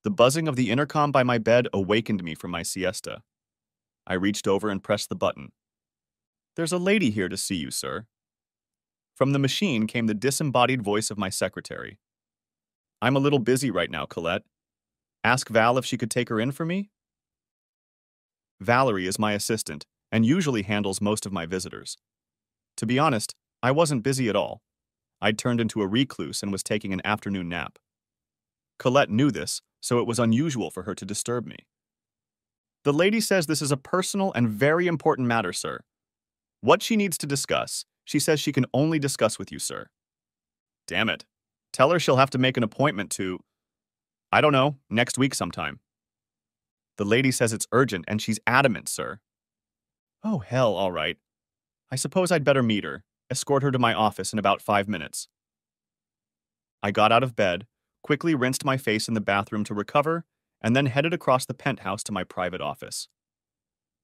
The buzzing of the intercom by my bed awakened me from my siesta. I reached over and pressed the button. "There's a lady here to see you, sir." From the machine came the disembodied voice of my secretary. "I'm a little busy right now, Colette. Ask Val if she could take her in for me." Valerie is my assistant and usually handles most of my visitors. To be honest, I wasn't busy at all. I'd turned into a recluse and was taking an afternoon nap. Colette knew this, so it was unusual for her to disturb me. "The lady says this is a personal and very important matter, sir. What she needs to discuss, she says she can only discuss with you, sir." "Damn it. Tell her she'll have to make an appointment to, I don't know, next week sometime." "The lady says it's urgent and she's adamant, sir." "Oh, hell, all right. I suppose I'd better meet her, escort her to my office in about 5 minutes." I got out of bed, quickly rinsed my face in the bathroom to recover, and then headed across the penthouse to my private office.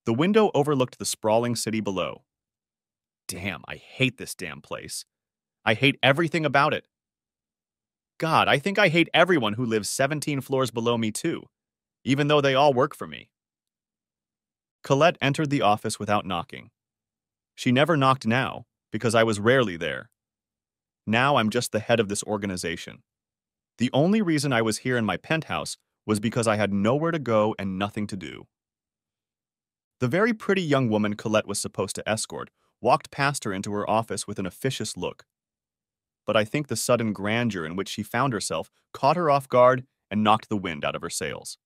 The window overlooked the sprawling city below. Damn, I hate this damn place. I hate everything about it. God, I think I hate everyone who lives 17 floors below me too, even though they all work for me. Colette entered the office without knocking. She never knocked now, because I was rarely there. Now I'm just the head of this organization. The only reason I was here in my penthouse was because I had nowhere to go and nothing to do. The very pretty young woman Colette was supposed to escort walked past her into her office with an officious look. But I think the sudden grandeur in which she found herself caught her off guard and knocked the wind out of her sails.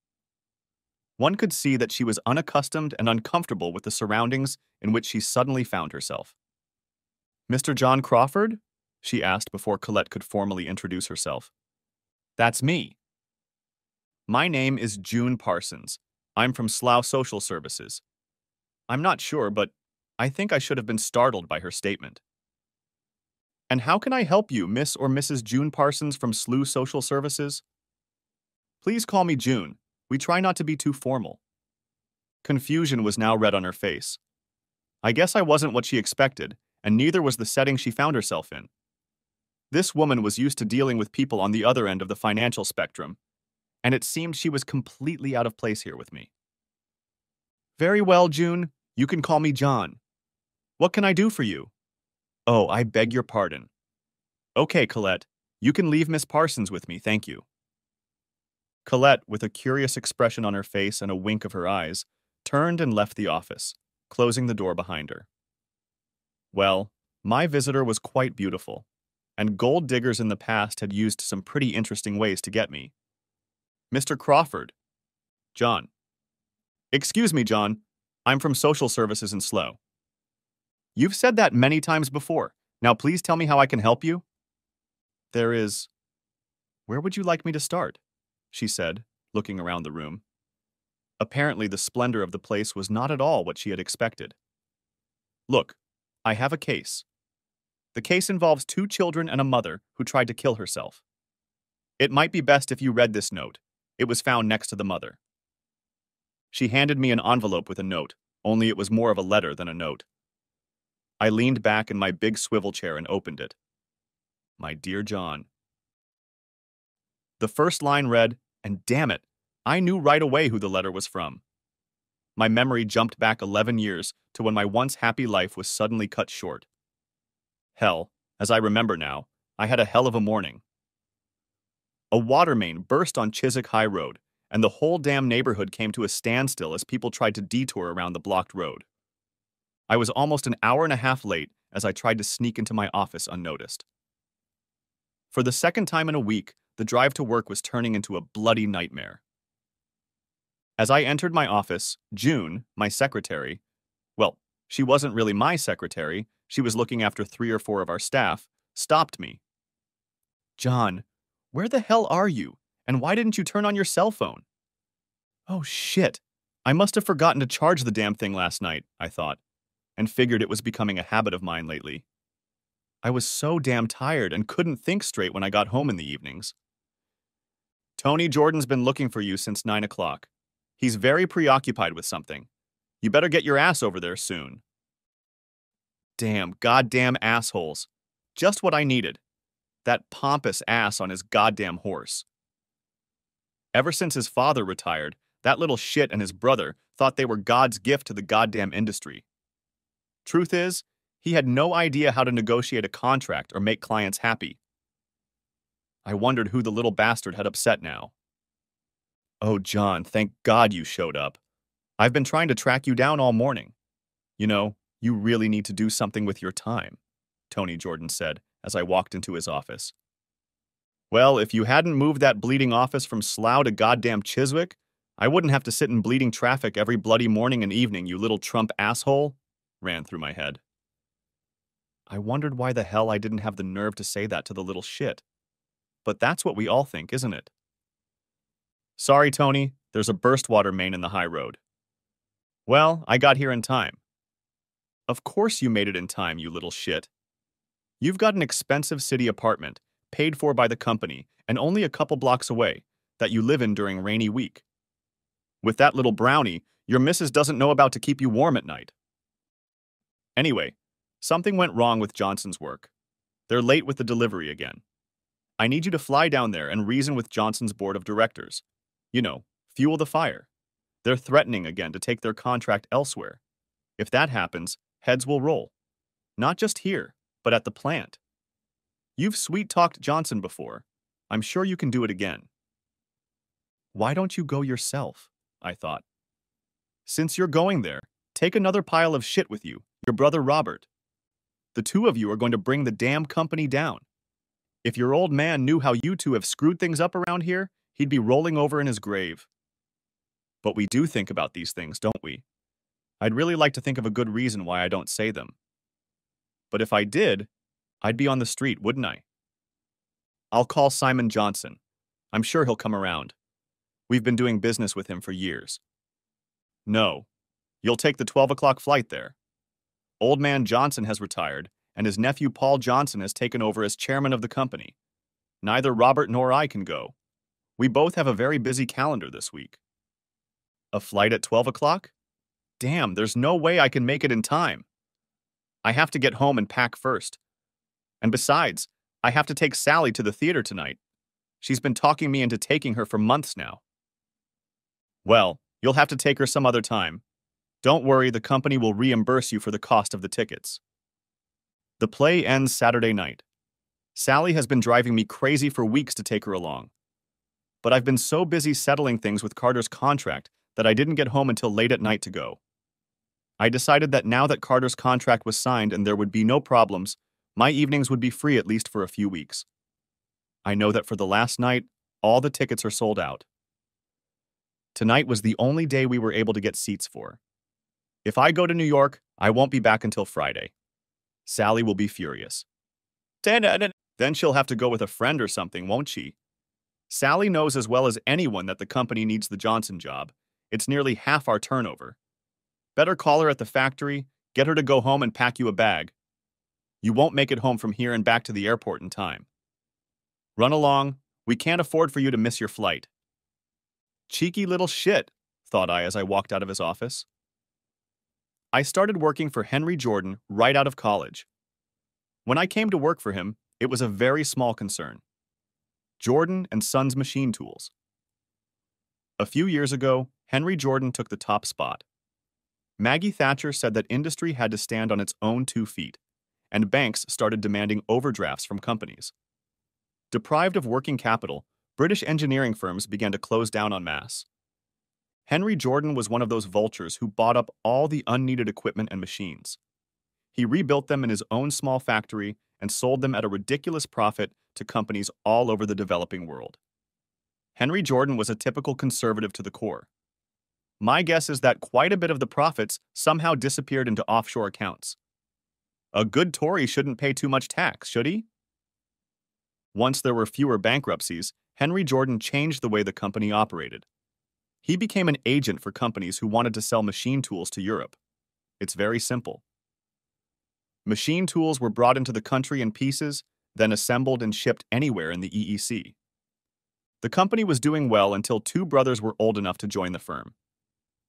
One could see that she was unaccustomed and uncomfortable with the surroundings in which she suddenly found herself. "Mr. John Crawford?" she asked before Colette could formally introduce herself. "That's me." "My name is June Parsons. I'm from Slough Social Services." I'm not sure, but I think I should have been startled by her statement. "And how can I help you, Miss or Mrs. June Parsons from Slough Social Services?" "Please call me June. We try not to be too formal." Confusion was now red on her face. I guess I wasn't what she expected, and neither was the setting she found herself in. This woman was used to dealing with people on the other end of the financial spectrum, and it seemed she was completely out of place here with me. "Very well, June. You can call me John. What can I do for you?" "Oh, I beg your pardon." "Okay, Colette. You can leave Miss Parsons with me, thank you." Colette, with a curious expression on her face and a wink of her eyes, turned and left the office, closing the door behind her. Well, my visitor was quite beautiful, and gold diggers in the past had used some pretty interesting ways to get me. "Mr. Crawford." "John." "Excuse me, John. I'm from Social Services in Slough." "You've said that many times before. Now please tell me how I can help you." "There is... Where would you like me to start?" she said, looking around the room. Apparently the splendor of the place was not at all what she had expected. "Look, I have a case. The case involves 2 children and a mother who tried to kill herself. It might be best if you read this note. It was found next to the mother." She handed me an envelope with a note, only it was more of a letter than a note. I leaned back in my big swivel chair and opened it. "My dear John." The first line read, and damn it, I knew right away who the letter was from. My memory jumped back 11 years to when my once happy life was suddenly cut short. Hell, as I remember now, I had a hell of a morning. A water main burst on Chiswick High Road, and the whole damn neighborhood came to a standstill as people tried to detour around the blocked road. I was almost an hour and a half late as I tried to sneak into my office unnoticed. For the second time in a week, the drive to work was turning into a bloody nightmare. As I entered my office, June, my secretary, well, she wasn't really my secretary, she was looking after 3 or 4 of our staff, stopped me. "John, where the hell are you? And why didn't you turn on your cell phone?" "Oh shit, I must have forgotten to charge the damn thing last night," I thought, and figured it was becoming a habit of mine lately. I was so damn tired and couldn't think straight when I got home in the evenings. "Tony Jordan's been looking for you since 9 o'clock. He's very preoccupied with something. You better get your ass over there soon." Damn, goddamn assholes. Just what I needed. That pompous ass on his goddamn horse. Ever since his father retired, that little shit and his brother thought they were God's gift to the goddamn industry. Truth is, he had no idea how to negotiate a contract or make clients happy. I wondered who the little bastard had upset now. Oh, John, thank God you showed up. I've been trying to track you down all morning. You know, you really need to do something with your time, Tony Jordan said as I walked into his office. Well, if you hadn't moved that bleeding office from Slough to goddamn Chiswick, I wouldn't have to sit in bleeding traffic every bloody morning and evening, you little Trump asshole, ran through my head. I wondered why the hell I didn't have the nerve to say that to the little shit. But that's what we all think, isn't it? Sorry, Tony, there's a burst water main in the high road. Well, I got here in time. Of course you made it in time, you little shit. You've got an expensive city apartment, paid for by the company, and only a couple blocks away, that you live in during rainy week. With that little brownie, your missus doesn't know about to keep you warm at night. Anyway, something went wrong with Johnson's work. They're late with the delivery again. I need you to fly down there and reason with Johnson's board of directors. You know, fuel the fire. They're threatening again to take their contract elsewhere. If that happens, heads will roll. Not just here, but at the plant. You've sweet-talked Johnson before. I'm sure you can do it again. Why don't you go yourself? I thought. Since you're going there, take another pile of shit with you, your brother Robert. The two of you are going to bring the damn company down. If your old man knew how you two have screwed things up around here, he'd be rolling over in his grave. But we do think about these things, don't we? I'd really like to think of a good reason why I don't say them. But if I did, I'd be on the street, wouldn't I? I'll call Simon Johnson. I'm sure he'll come around. We've been doing business with him for years. No, you'll take the 12 o'clock flight there. Old man Johnson has retired, and his nephew Paul Johnson has taken over as chairman of the company. Neither Robert nor I can go. We both have a very busy calendar this week. A flight at 12 o'clock? Damn, there's no way I can make it in time. I have to get home and pack first. And besides, I have to take Sally to the theater tonight. She's been talking me into taking her for months now. Well, you'll have to take her some other time. Don't worry, the company will reimburse you for the cost of the tickets. The play ends Saturday night. Sally has been driving me crazy for weeks to take her along. But I've been so busy settling things with Carter's contract that I didn't get home until late at night to go. I decided that now that Carter's contract was signed and there would be no problems, my evenings would be free at least for a few weeks. I know that for the last night, all the tickets are sold out. Tonight was the only day we were able to get seats for. If I go to New York, I won't be back until Friday. Sally will be furious. Then she'll have to go with a friend or something, won't she? Sally knows as well as anyone that the company needs the Johnson job. It's nearly half our turnover. Better call her at the factory, get her to go home and pack you a bag. You won't make it home from here and back to the airport in time. Run along, we can't afford for you to miss your flight. Cheeky little shit, thought I as I walked out of his office. I started working for Henry Jordan right out of college. When I came to work for him, it was a very small concern. Jordan and Sons Machine Tools. A few years ago, Henry Jordan took the top spot. Maggie Thatcher said that industry had to stand on its own 2 feet, and banks started demanding overdrafts from companies. Deprived of working capital, British engineering firms began to close down en masse. Henry Jordan was one of those vultures who bought up all the unneeded equipment and machines. He rebuilt them in his own small factory and sold them at a ridiculous profit to companies all over the developing world. Henry Jordan was a typical conservative to the core. My guess is that quite a bit of the profits somehow disappeared into offshore accounts. A good Tory shouldn't pay too much tax, should he? Once there were fewer bankruptcies, Henry Jordan changed the way the company operated. He became an agent for companies who wanted to sell machine tools to Europe. It's very simple. Machine tools were brought into the country in pieces, then assembled and shipped anywhere in the EEC. The company was doing well until 2 brothers were old enough to join the firm.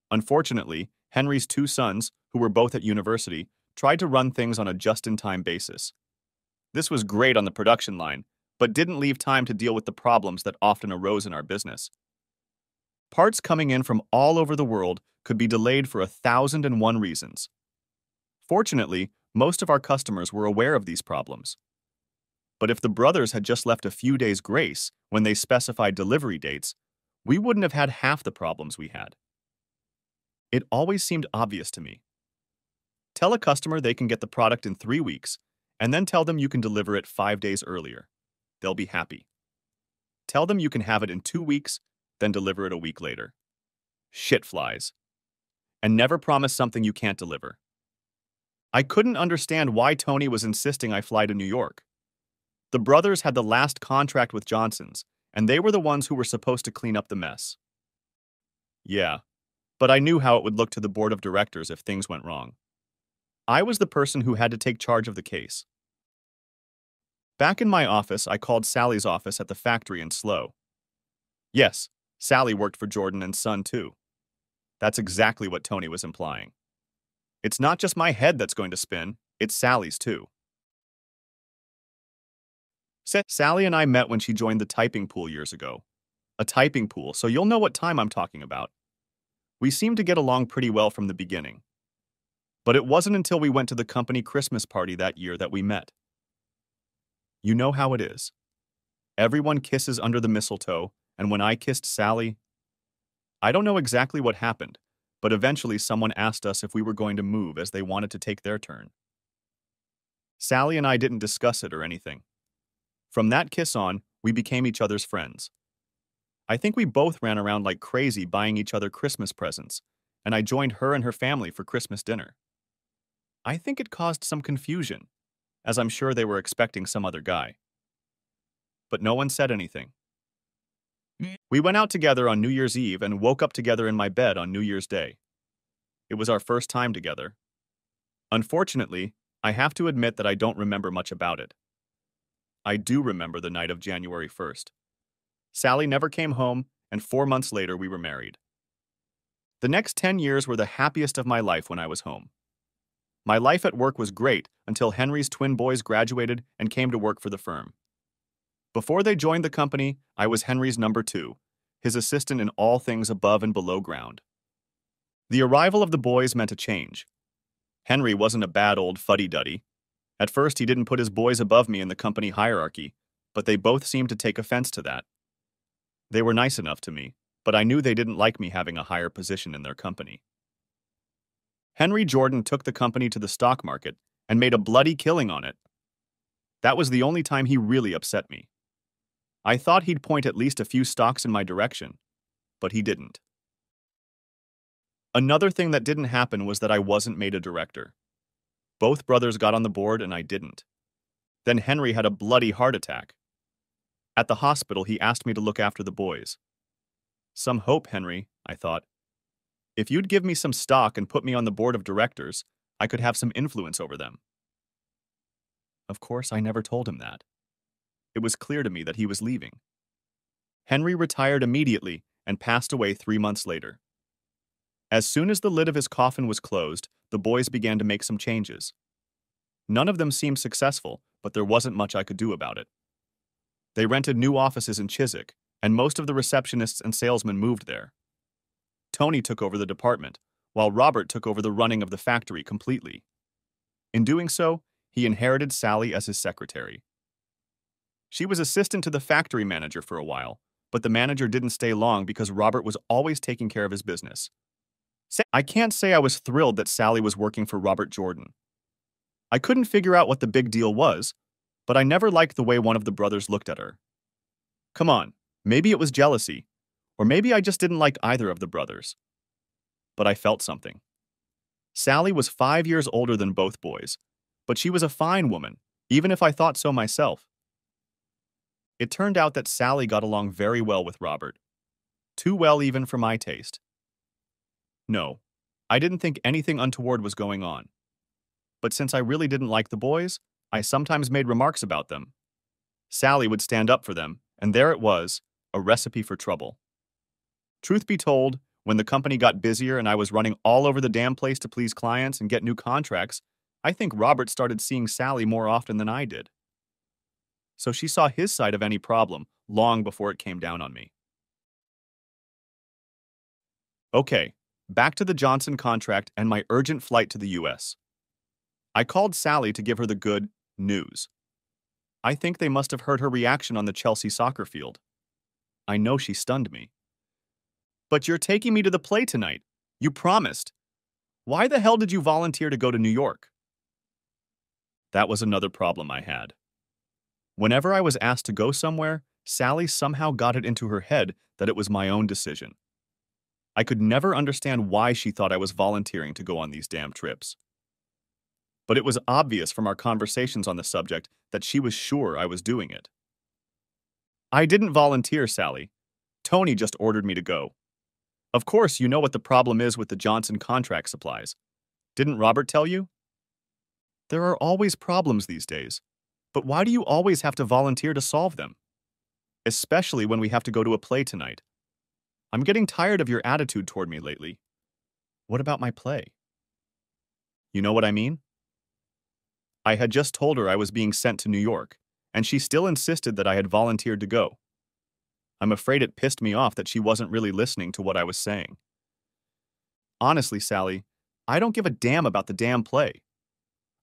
Unfortunately, Henry's 2 sons, who were both at university, tried to run things on a just-in-time basis. This was great on the production line, but didn't leave time to deal with the problems that often arose in our business. Parts coming in from all over the world could be delayed for 1,001 reasons. Fortunately, most of our customers were aware of these problems. But if the brothers had just left a few days grace when they specified delivery dates, we wouldn't have had half the problems we had. It always seemed obvious to me. Tell a customer they can get the product in 3 weeks, and then tell them you can deliver it 5 days earlier. They'll be happy. Tell them you can have it in 2 weeks, then deliver it a week later. Shit flies. And never promise something you can't deliver. I couldn't understand why Tony was insisting I fly to New York. The brothers had the last contract with Johnson's, and they were the ones who were supposed to clean up the mess. Yeah, but I knew how it would look to the board of directors if things went wrong. I was the person who had to take charge of the case. Back in my office, I called Sally's office at the factory in Slow. Yes, Sally worked for Jordan and Son too. That's exactly what Tony was implying. It's not just my head that's going to spin, it's Sally's too. Sally and I met when she joined the typing pool years ago. A typing pool, so you'll know what time I'm talking about. We seemed to get along pretty well from the beginning. But it wasn't until we went to the company Christmas party that year that we met. You know how it is. Everyone kisses under the mistletoe, and when I kissed Sally, I don't know exactly what happened, but eventually someone asked us if we were going to move as they wanted to take their turn. Sally and I didn't discuss it or anything. From that kiss on, we became each other's friends. I think we both ran around like crazy buying each other Christmas presents, and I joined her and her family for Christmas dinner. I think it caused some confusion, as I'm sure they were expecting some other guy. But no one said anything. We went out together on New Year's Eve and woke up together in my bed on New Year's Day. It was our first time together. Unfortunately, I have to admit that I don't remember much about it. I do remember the night of January 1st. Sally never came home, and 4 months later we were married. The next 10 years were the happiest of my life when I was home. My life at work was great until Henry's twin boys graduated and came to work for the firm. Before they joined the company, I was Henry's number 2, his assistant in all things above and below ground. The arrival of the boys meant a change. Henry wasn't a bad old fuddy-duddy. At first, he didn't put his boys above me in the company hierarchy, but they both seemed to take offense to that. They were nice enough to me, but I knew they didn't like me having a higher position in their company. Henry Jordan took the company to the stock market and made a bloody killing on it. That was the only time he really upset me. I thought he'd point at least a few stocks in my direction, but he didn't. Another thing that didn't happen was that I wasn't made a director. Both brothers got on the board and I didn't. Then Henry had a bloody heart attack. At the hospital, he asked me to look after the boys. Some hope, Henry, I thought. If you'd give me some stock and put me on the board of directors, I could have some influence over them. Of course, I never told him that. It was clear to me that he was leaving. Henry retired immediately and passed away 3 months later. As soon as the lid of his coffin was closed, the boys began to make some changes. None of them seemed successful, but there wasn't much I could do about it. They rented new offices in Chiswick, and most of the receptionists and salesmen moved there. Tony took over the department, while Robert took over the running of the factory completely. In doing so, he inherited Sally as his secretary. She was assistant to the factory manager for a while, but the manager didn't stay long because Robert was always taking care of his business. I can't say I was thrilled that Sally was working for Robert Jordan. I couldn't figure out what the big deal was, but I never liked the way one of the brothers looked at her. Come on, maybe it was jealousy, or maybe I just didn't like either of the brothers. But I felt something. Sally was 5 years older than both boys, but she was a fine woman, even if I thought so myself. It turned out that Sally got along very well with Robert. Too well even for my taste. No, I didn't think anything untoward was going on. But since I really didn't like the boys, I sometimes made remarks about them. Sally would stand up for them, and there it was, a recipe for trouble. Truth be told, when the company got busier and I was running all over the damn place to please clients and get new contracts, I think Robert started seeing Sally more often than I did. So she saw his side of any problem long before it came down on me. Okay, back to the Johnson contract and my urgent flight to the US. I called Sally to give her the good news. I think they must have heard her reaction on the Chelsea soccer field. I know she stunned me. But you're taking me to the play tonight. You promised. Why the hell did you volunteer to go to New York? That was another problem I had. Whenever I was asked to go somewhere, Sally somehow got it into her head that it was my own decision. I could never understand why she thought I was volunteering to go on these damn trips. But it was obvious from our conversations on the subject that she was sure I was doing it. I didn't volunteer, Sally. Tony just ordered me to go. Of course, you know what the problem is with the Johnson contract supplies. Didn't Robert tell you? There are always problems these days. But why do you always have to volunteer to solve them? Especially when we have to go to a play tonight. I'm getting tired of your attitude toward me lately. What about my play? You know what I mean? I had just told her I was being sent to New York, and she still insisted that I had volunteered to go. I'm afraid it pissed me off that she wasn't really listening to what I was saying. Honestly, Sally, I don't give a damn about the damn play.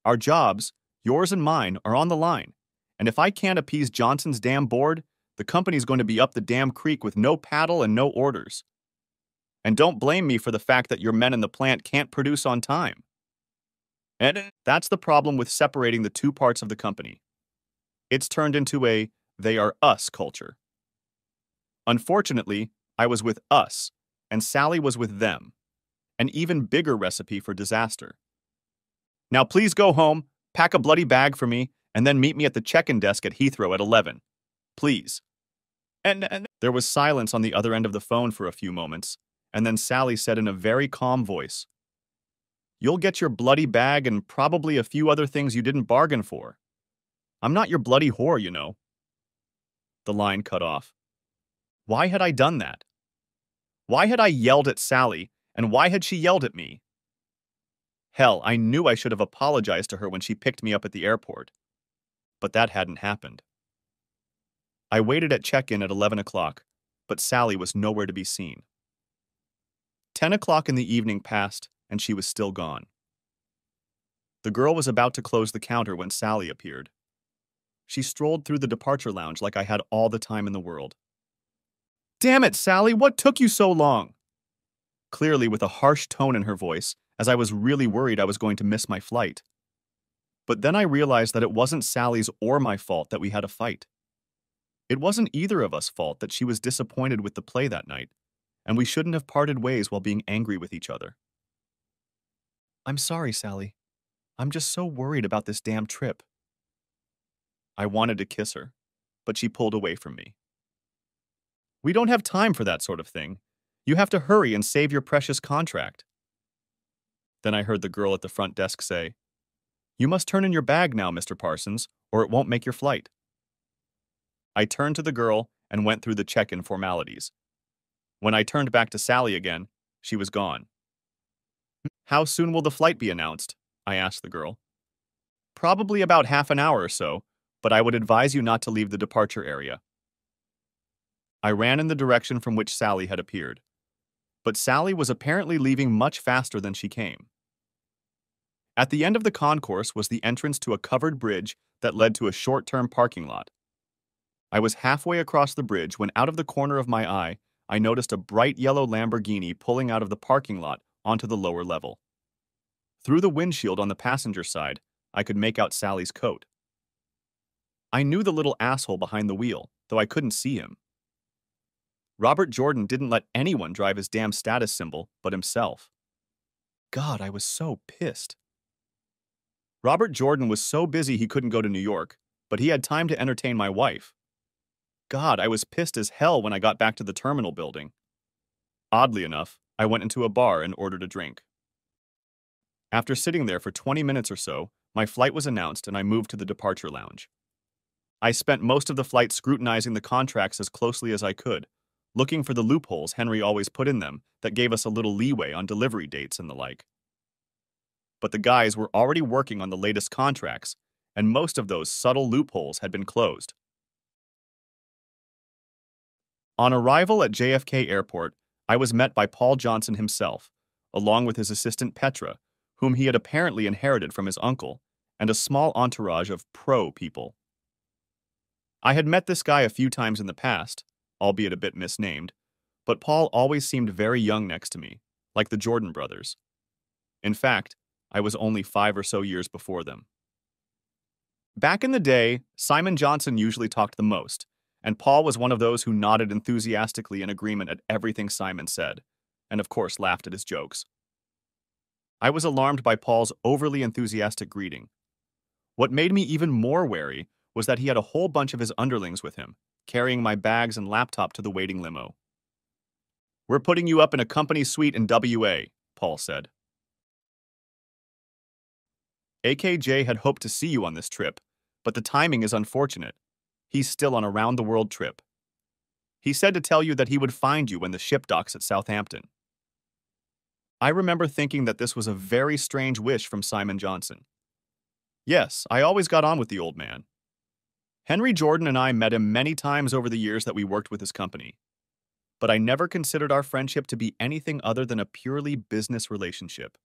Our jobs, yours and mine, are on the line, and if I can't appease Johnson's damn board, the company's going to be up the damn creek with no paddle and no orders. And don't blame me for the fact that your men in the plant can't produce on time. And that's the problem with separating the two parts of the company. It's turned into a they are us culture. Unfortunately, I was with us, and Sally was with them. An even bigger recipe for disaster. Now please go home, pack a bloody bag for me, and then meet me at the check-in desk at Heathrow at 11. Please. And there was silence on the other end of the phone for a few moments, and then Sally said in a very calm voice, "You'll get your bloody bag and probably a few other things you didn't bargain for. I'm not your bloody whore, you know." The line cut off. Why had I done that? Why had I yelled at Sally, and why had she yelled at me? Hell, I knew I should have apologized to her when she picked me up at the airport. But that hadn't happened. I waited at check-in at 11 o'clock, but Sally was nowhere to be seen. 10 o'clock in the evening passed, and she was still gone. The girl was about to close the counter when Sally appeared. She strolled through the departure lounge like I had all the time in the world. "Damn it, Sally, what took you so long?" Clearly with a harsh tone in her voice, as I was really worried I was going to miss my flight. But then I realized that it wasn't Sally's or my fault that we had a fight. It wasn't either of us' fault that she was disappointed with the play that night, and we shouldn't have parted ways while being angry with each other. "I'm sorry, Sally. I'm just so worried about this damn trip." I wanted to kiss her, but she pulled away from me. "We don't have time for that sort of thing. You have to hurry and save your precious contract." Then I heard the girl at the front desk say, "You must turn in your bag now, Mr. Parsons, or it won't make your flight." I turned to the girl and went through the check-in formalities. When I turned back to Sally again, she was gone. "How soon will the flight be announced?" I asked the girl. "Probably about half an hour or so, but I would advise you not to leave the departure area." I ran in the direction from which Sally had appeared. But Sally was apparently leaving much faster than she came. At the end of the concourse was the entrance to a covered bridge that led to a short-term parking lot. I was halfway across the bridge when out of the corner of my eye, I noticed a bright yellow Lamborghini pulling out of the parking lot onto the lower level. Through the windshield on the passenger side, I could make out Sally's coat. I knew the little asshole behind the wheel, though I couldn't see him. Robert Jordan didn't let anyone drive his damn status symbol but himself. God, I was so pissed. Robert Jordan was so busy he couldn't go to New York, but he had time to entertain my wife. God, I was pissed as hell when I got back to the terminal building. Oddly enough, I went into a bar and ordered a drink. After sitting there for 20 minutes or so, my flight was announced and I moved to the departure lounge. I spent most of the flight scrutinizing the contracts as closely as I could, looking for the loopholes Henry always put in them that gave us a little leeway on delivery dates and the like. But the guys were already working on the latest contracts, and most of those subtle loopholes had been closed. On arrival at JFK Airport, I was met by Paul Johnson himself, along with his assistant Petra, whom he had apparently inherited from his uncle, and a small entourage of pro people. I had met this guy a few times in the past, albeit a bit misnamed, but Paul always seemed very young next to me, like the Jordan brothers. In fact, I was only 5 or so years before them. Back in the day, Simon Johnson usually talked the most, and Paul was one of those who nodded enthusiastically in agreement at everything Simon said, and of course laughed at his jokes. I was alarmed by Paul's overly enthusiastic greeting. What made me even more wary was that he had a whole bunch of his underlings with him, carrying my bags and laptop to the waiting limo. "We're putting you up in a company suite in WA," Paul said. "AKJ had hoped to see you on this trip, but the timing is unfortunate. He's still on a round-the-world trip. He said to tell you that he would find you when the ship docks at Southampton." I remember thinking that this was a very strange wish from Simon Johnson. Yes, I always got on with the old man. Henry Jordan and I met him many times over the years that we worked with his company, but I never considered our friendship to be anything other than a purely business relationship.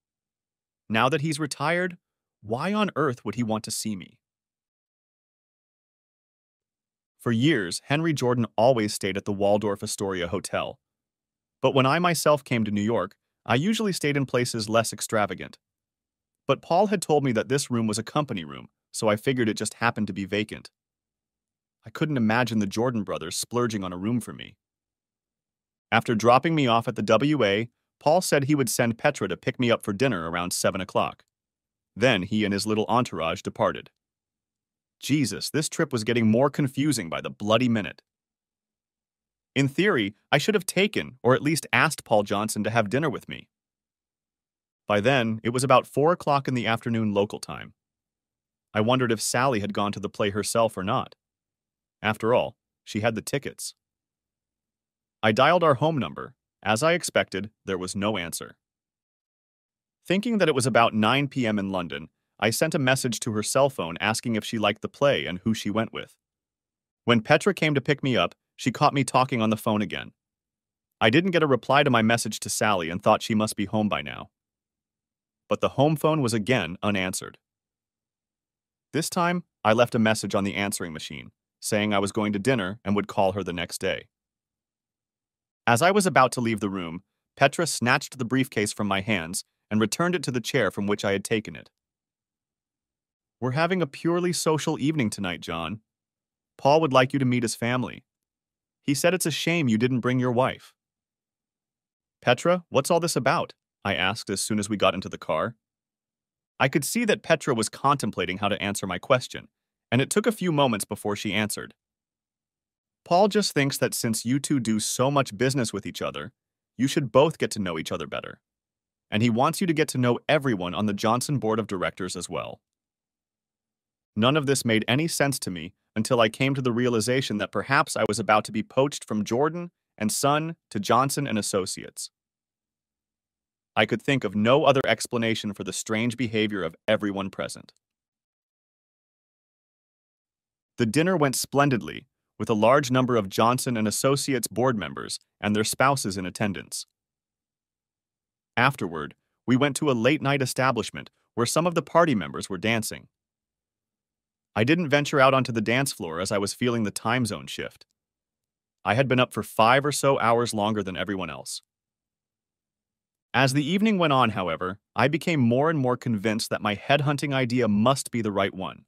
Now that he's retired, why on earth would he want to see me? For years, Henry Jordan always stayed at the Waldorf Astoria Hotel. But when I myself came to New York, I usually stayed in places less extravagant. But Paul had told me that this room was a company room, so I figured it just happened to be vacant. I couldn't imagine the Jordan brothers splurging on a room for me. After dropping me off at the WA, Paul said he would send Petra to pick me up for dinner around 7 o'clock. Then he and his little entourage departed. Jesus, this trip was getting more confusing by the bloody minute. In theory, I should have taken, or at least asked Paul Johnson to have dinner with me. By then, it was about 4 o'clock in the afternoon local time. I wondered if Sally had gone to the play herself or not. After all, she had the tickets. I dialed our home number. As I expected, there was no answer. Thinking that it was about 9 p.m. in London, I sent a message to her cell phone asking if she liked the play and who she went with. When Petra came to pick me up, she caught me talking on the phone again. I didn't get a reply to my message to Sally and thought she must be home by now. But the home phone was again unanswered. This time, I left a message on the answering machine, saying I was going to dinner and would call her the next day. As I was about to leave the room, Petra snatched the briefcase from my hands and returned it to the chair from which I had taken it. "We're having a purely social evening tonight, John. Paul would like you to meet his family. He said it's a shame you didn't bring your wife." "Petra, what's all this about?" I asked as soon as we got into the car. I could see that Petra was contemplating how to answer my question, and it took a few moments before she answered. "Paul just thinks that since you two do so much business with each other, you should both get to know each other better. And he wants you to get to know everyone on the Johnson Board of Directors as well." None of this made any sense to me until I came to the realization that perhaps I was about to be poached from Jordan and Son to Johnson and Associates. I could think of no other explanation for the strange behavior of everyone present. The dinner went splendidly, with a large number of Johnson and Associates board members and their spouses in attendance. Afterward, we went to a late-night establishment where some of the party members were dancing. I didn't venture out onto the dance floor as I was feeling the time zone shift. I had been up for 5 or so hours longer than everyone else. As the evening went on, however, I became more and more convinced that my headhunting idea must be the right one.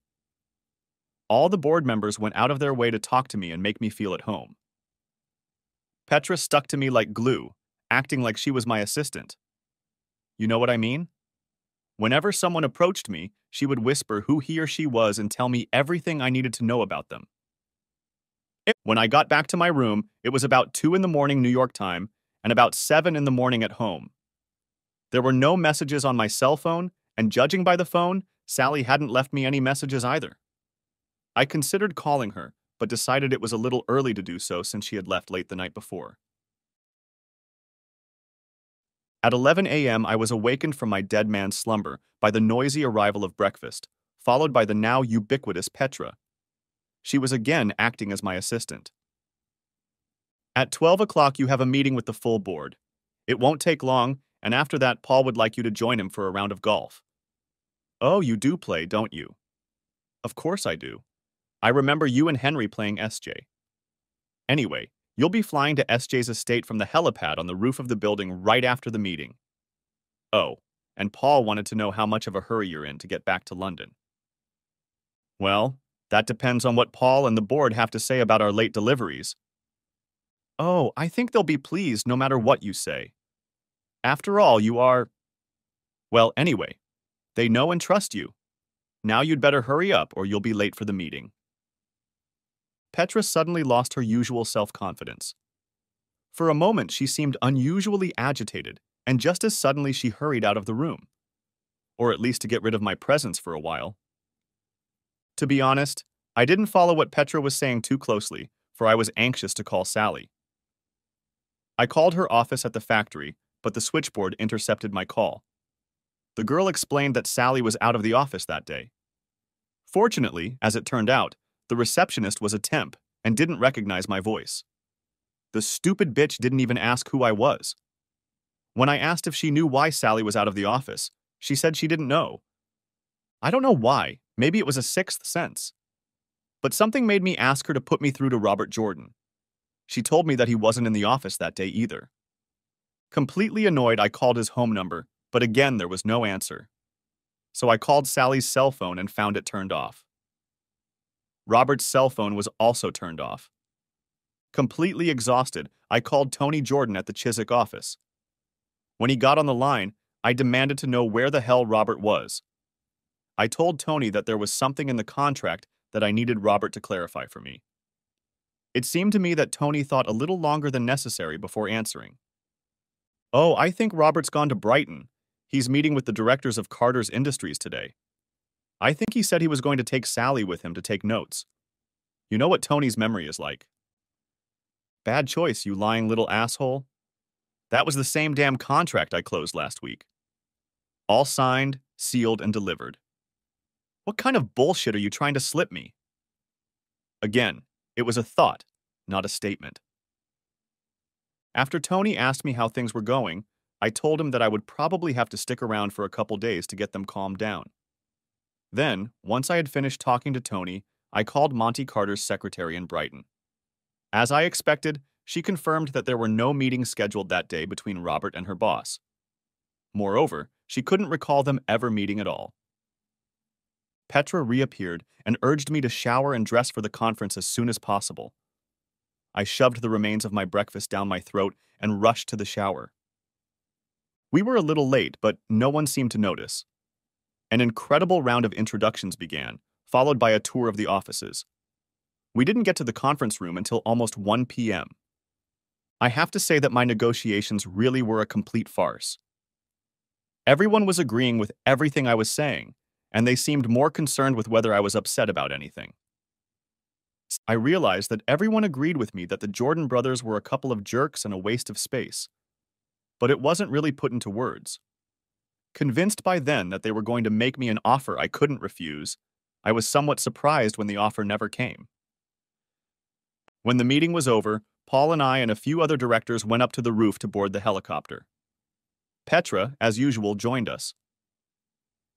All the board members went out of their way to talk to me and make me feel at home. Petra stuck to me like glue, acting like she was my assistant. You know what I mean? Whenever someone approached me, she would whisper who he or she was and tell me everything I needed to know about them. When I got back to my room, it was about 2 in the morning New York time and about 7 in the morning at home. There were no messages on my cell phone, and judging by the phone, Sally hadn't left me any messages either. I considered calling her, but decided it was a little early to do so since she had left late the night before. At 11 a.m., I was awakened from my dead man's slumber by the noisy arrival of breakfast, followed by the now ubiquitous Petra. She was again acting as my assistant. "At 12 o'clock, you have a meeting with the full board. It won't take long, and after that, Paul would like you to join him for a round of golf. Oh, you do play, don't you? Of course I do. I remember you and Henry playing SJ. Anyway, you'll be flying to SJ's estate from the helipad on the roof of the building right after the meeting. Oh, and Paul wanted to know how much of a hurry you're in to get back to London. Well, that depends on what Paul and the board have to say about our late deliveries. Oh, I think they'll be pleased no matter what you say. After all, you are… Well, anyway, they know and trust you. Now you'd better hurry up or you'll be late for the meeting. Petra suddenly lost her usual self-confidence. For a moment, she seemed unusually agitated, and just as suddenly she hurried out of the room. Or at least to get rid of my presence for a while. To be honest, I didn't follow what Petra was saying too closely, for I was anxious to call Sally. I called her office at the factory, but the switchboard intercepted my call. The girl explained that Sally was out of the office that day. Fortunately, as it turned out, the receptionist was a temp and didn't recognize my voice. The stupid bitch didn't even ask who I was. When I asked if she knew why Sally was out of the office, she said she didn't know. I don't know why, maybe it was a sixth sense. But something made me ask her to put me through to Robert Jordan. She told me that he wasn't in the office that day either. Completely annoyed, I called his home number, but again there was no answer. So I called Sally's cell phone and found it turned off. Robert's cell phone was also turned off. Completely exhausted, I called Tony Jordan at the Chiswick office. When he got on the line, I demanded to know where the hell Robert was. I told Tony that there was something in the contract that I needed Robert to clarify for me. It seemed to me that Tony thought a little longer than necessary before answering. Oh, I think Robert's gone to Brighton. He's meeting with the directors of Carter's Industries today. I think he said he was going to take Sally with him to take notes. You know what Tony's memory is like. Bad choice, you lying little asshole. That was the same damn contract I closed last week. All signed, sealed, and delivered. What kind of bullshit are you trying to slip me? Again, it was a thought, not a statement. After Tony asked me how things were going, I told him that I would probably have to stick around for a couple days to get them calmed down. Then, once I had finished talking to Tony, I called Monty Carter's secretary in Brighton. As I expected, she confirmed that there were no meetings scheduled that day between Robert and her boss. Moreover, she couldn't recall them ever meeting at all. Petra reappeared and urged me to shower and dress for the conference as soon as possible. I shoved the remains of my breakfast down my throat and rushed to the shower. We were a little late, but no one seemed to notice. An incredible round of introductions began, followed by a tour of the offices. We didn't get to the conference room until almost 1 p.m. I have to say that my negotiations really were a complete farce. Everyone was agreeing with everything I was saying, and they seemed more concerned with whether I was upset about anything. I realized that everyone agreed with me that the Jordan brothers were a couple of jerks and a waste of space. But it wasn't really put into words. Convinced by then that they were going to make me an offer I couldn't refuse, I was somewhat surprised when the offer never came. When the meeting was over, Paul and I and a few other directors went up to the roof to board the helicopter. Petra, as usual, joined us.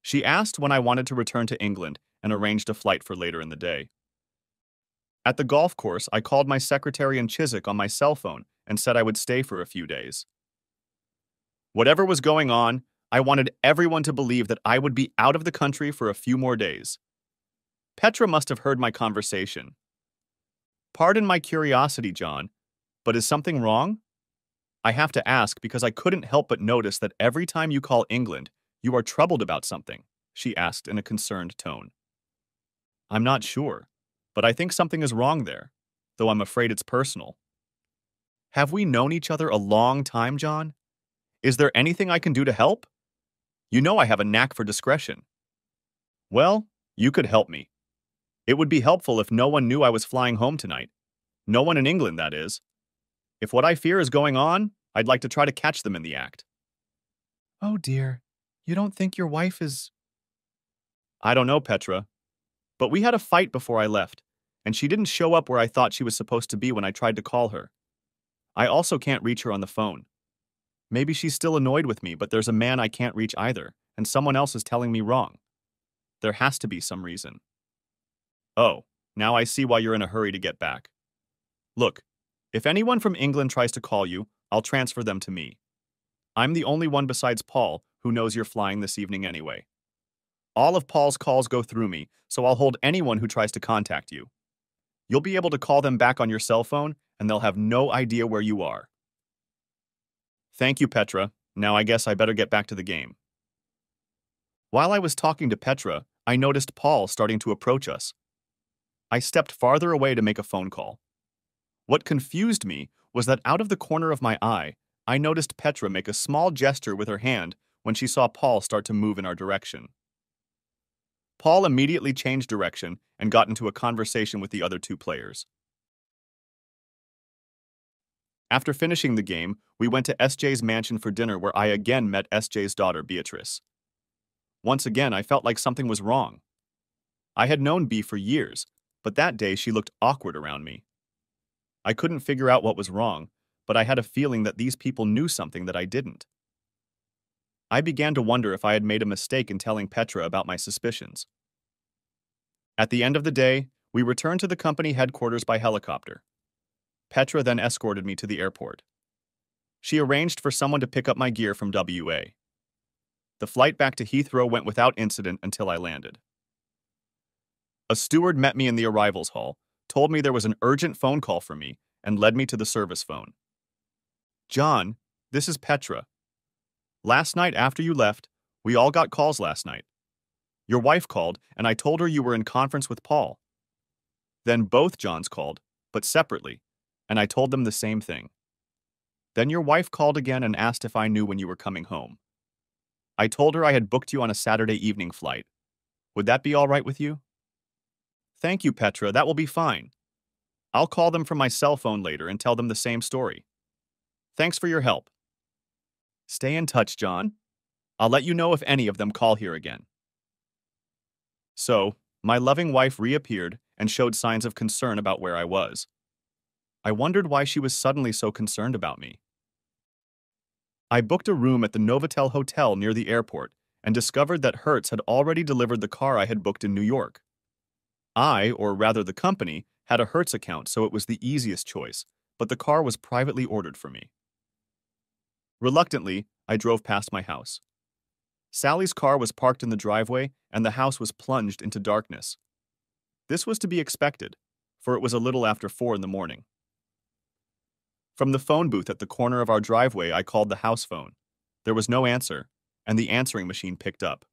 She asked when I wanted to return to England and arranged a flight for later in the day. At the golf course, I called my secretary in Chiswick on my cell phone and said I would stay for a few days. Whatever was going on, I wanted everyone to believe that I would be out of the country for a few more days. Petra must have heard my conversation. Pardon my curiosity, John, but is something wrong? I have to ask because I couldn't help but notice that every time you call England, you are troubled about something, she asked in a concerned tone. I'm not sure, but I think something is wrong there, though I'm afraid it's personal. Have we known each other a long time, John? Is there anything I can do to help? You know I have a knack for discretion. Well, you could help me. It would be helpful if no one knew I was flying home tonight. No one in England, that is. If what I fear is going on, I'd like to try to catch them in the act. Oh dear, you don't think your wife is… I don't know, Petra. But we had a fight before I left, and she didn't show up where I thought she was supposed to be when I tried to call her. I also can't reach her on the phone. Maybe she's still annoyed with me, but there's a man I can't reach either, and someone else is telling me wrong. There has to be some reason. Oh, now I see why you're in a hurry to get back. Look, if anyone from England tries to call you, I'll transfer them to me. I'm the only one besides Paul who knows you're flying this evening anyway. All of Paul's calls go through me, so I'll hold anyone who tries to contact you. You'll be able to call them back on your cell phone, and they'll have no idea where you are. Thank you, Petra. Now I guess I better get back to the game. While I was talking to Petra, I noticed Paul starting to approach us. I stepped farther away to make a phone call. What confused me was that out of the corner of my eye, I noticed Petra make a small gesture with her hand when she saw Paul start to move in our direction. Paul immediately changed direction and got into a conversation with the other two players. After finishing the game, we went to SJ's mansion for dinner where I again met SJ's daughter, Beatrice. Once again, I felt like something was wrong. I had known B for years, but that day she looked awkward around me. I couldn't figure out what was wrong, but I had a feeling that these people knew something that I didn't. I began to wonder if I had made a mistake in telling Petra about my suspicions. At the end of the day, we returned to the company headquarters by helicopter. Petra then escorted me to the airport. She arranged for someone to pick up my gear from WA. The flight back to Heathrow went without incident until I landed. A steward met me in the arrivals hall, told me there was an urgent phone call for me, and led me to the service phone. John, this is Petra. Last night after you left, we all got calls last night. Your wife called, and I told her you were in conference with Paul. Then both Johns called, but separately, and I told them the same thing. Then your wife called again and asked if I knew when you were coming home. I told her I had booked you on a Saturday evening flight. Would that be all right with you? Thank you, Petra, that will be fine. I'll call them from my cell phone later and tell them the same story. Thanks for your help. Stay in touch, John. I'll let you know if any of them call here again. So, my loving wife reappeared and showed signs of concern about where I was. I wondered why she was suddenly so concerned about me. I booked a room at the Novotel Hotel near the airport and discovered that Hertz had already delivered the car I had booked in New York. I, or rather the company, had a Hertz account, so it was the easiest choice, but the car was privately ordered for me. Reluctantly, I drove past my house. Sally's car was parked in the driveway, and the house was plunged into darkness. This was to be expected, for it was a little after 4 in the morning. From the phone booth at the corner of our driveway, I called the house phone. There was no answer, and the answering machine picked up.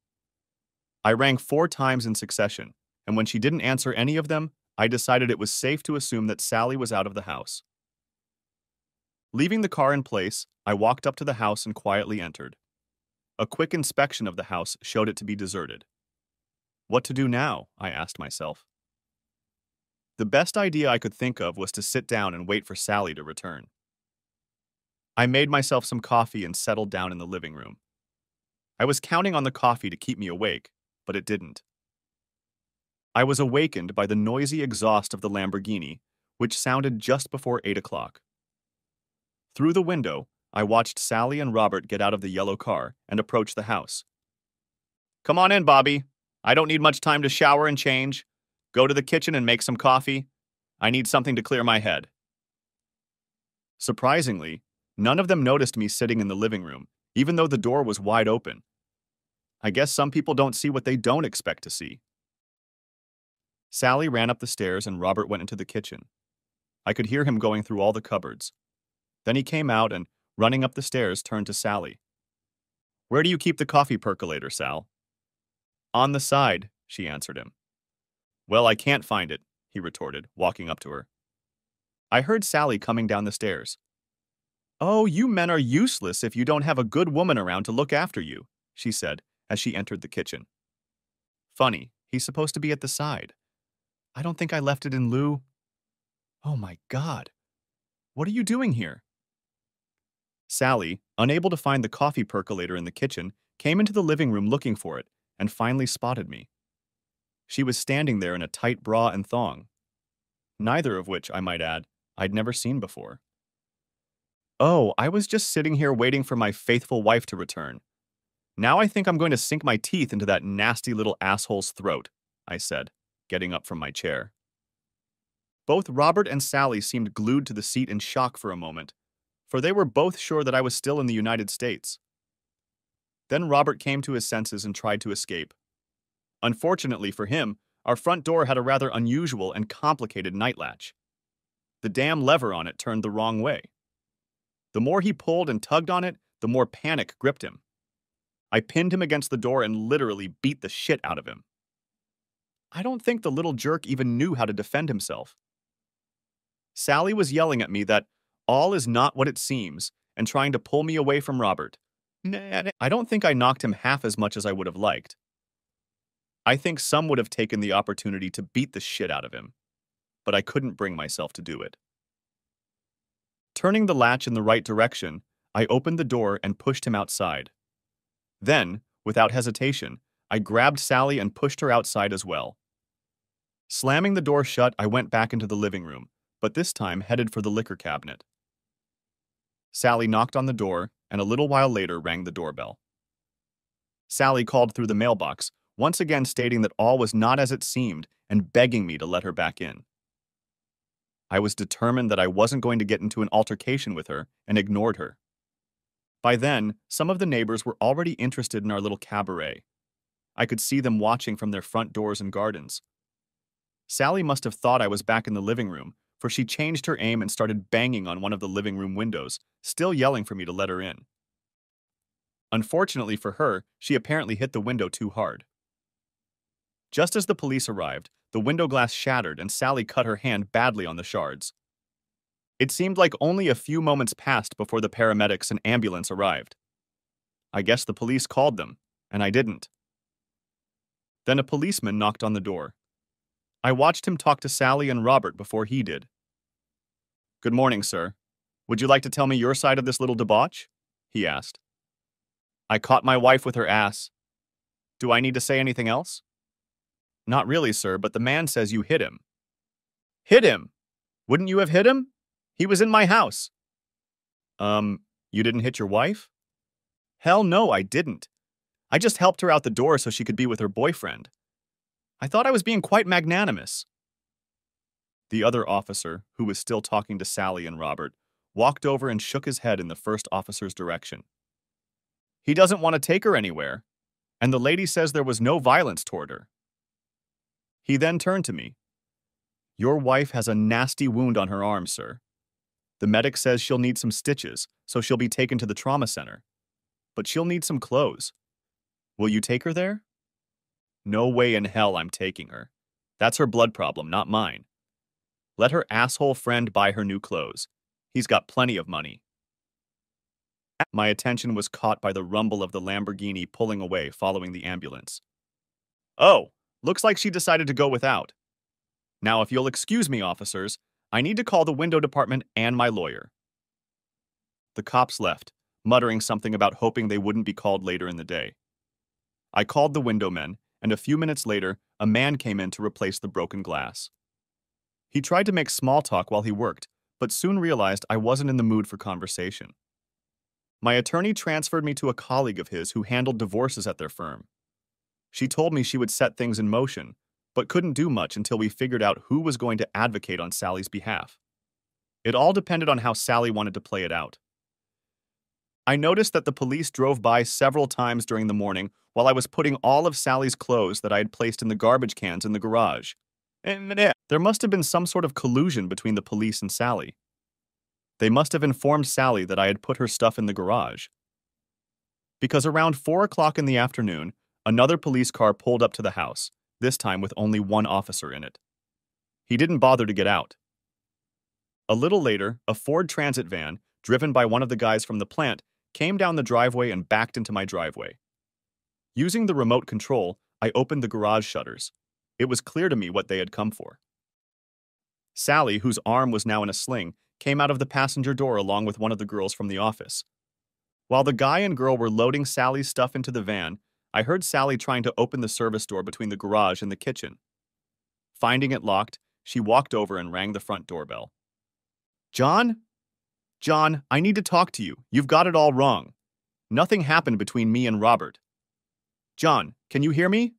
I rang 4 times in succession, and when she didn't answer any of them, I decided it was safe to assume that Sally was out of the house. Leaving the car in place, I walked up to the house and quietly entered. A quick inspection of the house showed it to be deserted. What to do now? I asked myself. The best idea I could think of was to sit down and wait for Sally to return. I made myself some coffee and settled down in the living room. I was counting on the coffee to keep me awake, but it didn't. I was awakened by the noisy exhaust of the Lamborghini, which sounded just before 8 o'clock. Through the window, I watched Sally and Robert get out of the yellow car and approach the house. Come on in, Bobby. I don't need much time to shower and change. Go to the kitchen and make some coffee. I need something to clear my head. Surprisingly, none of them noticed me sitting in the living room, even though the door was wide open. I guess some people don't see what they don't expect to see. Sally ran up the stairs and Robert went into the kitchen. I could hear him going through all the cupboards. Then he came out and, running up the stairs, turned to Sally. Where do you keep the coffee percolator, Sal? On the side, she answered him. Well, I can't find it, he retorted, walking up to her. I heard Sally coming down the stairs. Oh, you men are useless if you don't have a good woman around to look after you, she said as she entered the kitchen. Funny, he's supposed to be at the side. I don't think I left it in lieu. Oh my God. What are you doing here? Sally, unable to find the coffee percolator in the kitchen, came into the living room looking for it and finally spotted me. She was standing there in a tight bra and thong, neither of which, I might add, I'd never seen before. Oh, I was just sitting here waiting for my faithful wife to return. Now I think I'm going to sink my teeth into that nasty little asshole's throat, I said, getting up from my chair. Both Robert and Sally seemed glued to the seat in shock for a moment, for they were both sure that I was still in the United States. Then Robert came to his senses and tried to escape. Unfortunately for him, our front door had a rather unusual and complicated night latch. The damn lever on it turned the wrong way. The more he pulled and tugged on it, the more panic gripped him. I pinned him against the door and literally beat the shit out of him. I don't think the little jerk even knew how to defend himself. Sally was yelling at me that all is not what it seems and trying to pull me away from Robert. I don't think I knocked him half as much as I would have liked. I think some would have taken the opportunity to beat the shit out of him, but I couldn't bring myself to do it. Turning the latch in the right direction, I opened the door and pushed him outside. Then, without hesitation, I grabbed Sally and pushed her outside as well. Slamming the door shut, I went back into the living room, but this time headed for the liquor cabinet. Sally knocked on the door, and a little while later rang the doorbell. Sally called through the mailbox, once again stating that all was not as it seemed and begging me to let her back in. I was determined that I wasn't going to get into an altercation with her and ignored her. By then, some of the neighbors were already interested in our little cabaret. I could see them watching from their front doors and gardens. Sally must have thought I was back in the living room, for she changed her aim and started banging on one of the living room windows, still yelling for me to let her in. Unfortunately for her, she apparently hit the window too hard. Just as the police arrived, the window glass shattered and Sally cut her hand badly on the shards. It seemed like only a few moments passed before the paramedics and ambulance arrived. I guess the police called them, and I didn't. Then a policeman knocked on the door. I watched him talk to Sally and Robert before he did. "Good morning, sir. Would you like to tell me your side of this little debauch?" he asked. "I caught my wife with her ass. Do I need to say anything else?" "Not really, sir, but the man says you hit him." "Hit him? Wouldn't you have hit him? He was in my house." You didn't hit your wife?" "Hell no, I didn't. I just helped her out the door so she could be with her boyfriend. I thought I was being quite magnanimous." The other officer, who was still talking to Sally and Robert, walked over and shook his head in the first officer's direction. "He doesn't want to take her anywhere, and the lady says there was no violence toward her." He then turned to me. "Your wife has a nasty wound on her arm, sir. The medic says she'll need some stitches, so she'll be taken to the trauma center. But she'll need some clothes. Will you take her there?" "No way in hell I'm taking her. That's her blood problem, not mine. Let her asshole friend buy her new clothes. He's got plenty of money." My attention was caught by the rumble of the Lamborghini pulling away following the ambulance. "Oh, looks like she decided to go without. Now, if you'll excuse me, officers, I need to call the window department and my lawyer." The cops left, muttering something about hoping they wouldn't be called later in the day. I called the window men, and a few minutes later, a man came in to replace the broken glass. He tried to make small talk while he worked, but soon realized I wasn't in the mood for conversation. My attorney transferred me to a colleague of his who handled divorces at their firm. She told me she would set things in motion, but couldn't do much until we figured out who was going to advocate on Sally's behalf. It all depended on how Sally wanted to play it out. I noticed that the police drove by several times during the morning while I was putting all of Sally's clothes that I had placed in the garbage cans in the garage. There must have been some sort of collusion between the police and Sally. They must have informed Sally that I had put her stuff in the garage. Because around 4 o'clock in the afternoon, another police car pulled up to the house, this time with only one officer in it. He didn't bother to get out. A little later, a Ford Transit van, driven by one of the guys from the plant, came down the driveway and backed into my driveway. Using the remote control, I opened the garage shutters. It was clear to me what they had come for. Sally, whose arm was now in a sling, came out of the passenger door along with one of the girls from the office. While the guy and girl were loading Sally's stuff into the van, I heard Sally trying to open the service door between the garage and the kitchen. Finding it locked, she walked over and rang the front doorbell. "John?" John, I need to talk to you. You've got it all wrong. Nothing happened between me and Robert. John, can you hear me?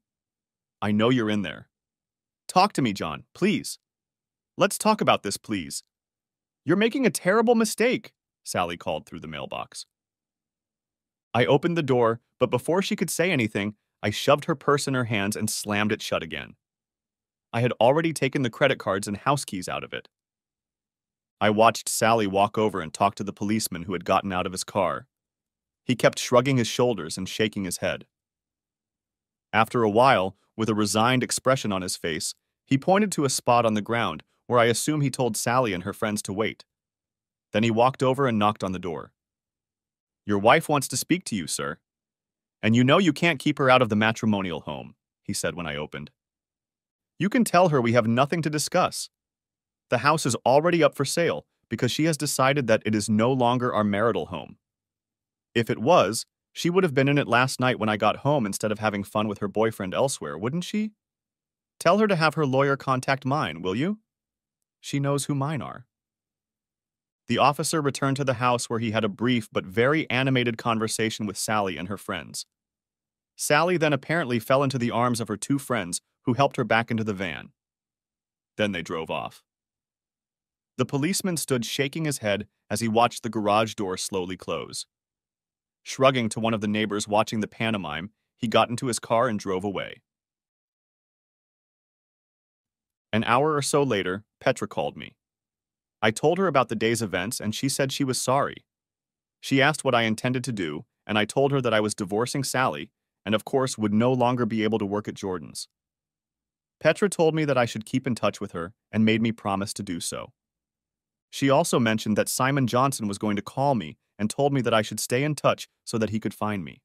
I know you're in there. Talk to me, John, please. Let's talk about this, please. You're making a terrible mistake, Sally called through the mailbox. I opened the door, but before she could say anything, I shoved her purse in her hands and slammed it shut again. I had already taken the credit cards and house keys out of it. I watched Sally walk over and talk to the policeman who had gotten out of his car. He kept shrugging his shoulders and shaking his head. After a while, with a resigned expression on his face, he pointed to a spot on the ground where I assume he told Sally and her friends to wait. Then he walked over and knocked on the door. Your wife wants to speak to you, sir. And you know you can't keep her out of the matrimonial home, he said when I opened. You can tell her we have nothing to discuss. The house is already up for sale because she has decided that it is no longer our marital home. If it was, she would have been in it last night when I got home instead of having fun with her boyfriend elsewhere, wouldn't she? Tell her to have her lawyer contact mine, will you? She knows who mine are. The officer returned to the house where he had a brief but very animated conversation with Sally and her friends. Sally then apparently fell into the arms of her two friends who helped her back into the van. Then they drove off. The policeman stood shaking his head as he watched the garage door slowly close. Shrugging to one of the neighbors watching the pantomime, he got into his car and drove away. An hour or so later, Petra called me. I told her about the day's events and she said she was sorry. She asked what I intended to do, and I told her that I was divorcing Sally and of course would no longer be able to work at Jordan's. Petra told me that I should keep in touch with her and made me promise to do so. She also mentioned that Simon Johnson was going to call me and told me that I should stay in touch so that he could find me.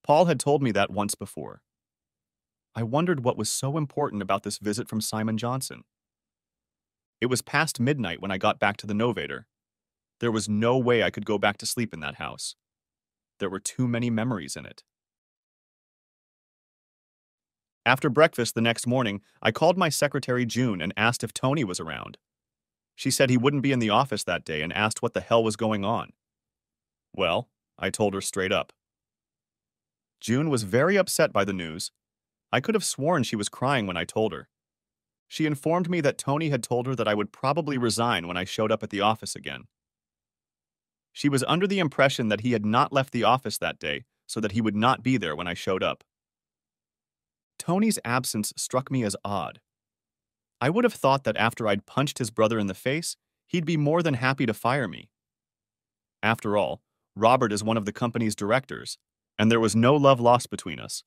Paul had told me that once before. I wondered what was so important about this visit from Simon Johnson. It was past midnight when I got back to the Novator. There was no way I could go back to sleep in that house. There were too many memories in it. After breakfast the next morning, I called my secretary June and asked if Tony was around. She said he wouldn't be in the office that day and asked what the hell was going on. Well, I told her straight up. June was very upset by the news. I could have sworn she was crying when I told her. She informed me that Tony had told her that I would probably resign when I showed up at the office again. She was under the impression that he had not left the office that day so that he would not be there when I showed up. Tony's absence struck me as odd. I would have thought that after I'd punched his brother in the face, he'd be more than happy to fire me. After all, Robert is one of the company's directors, and there was no love lost between us.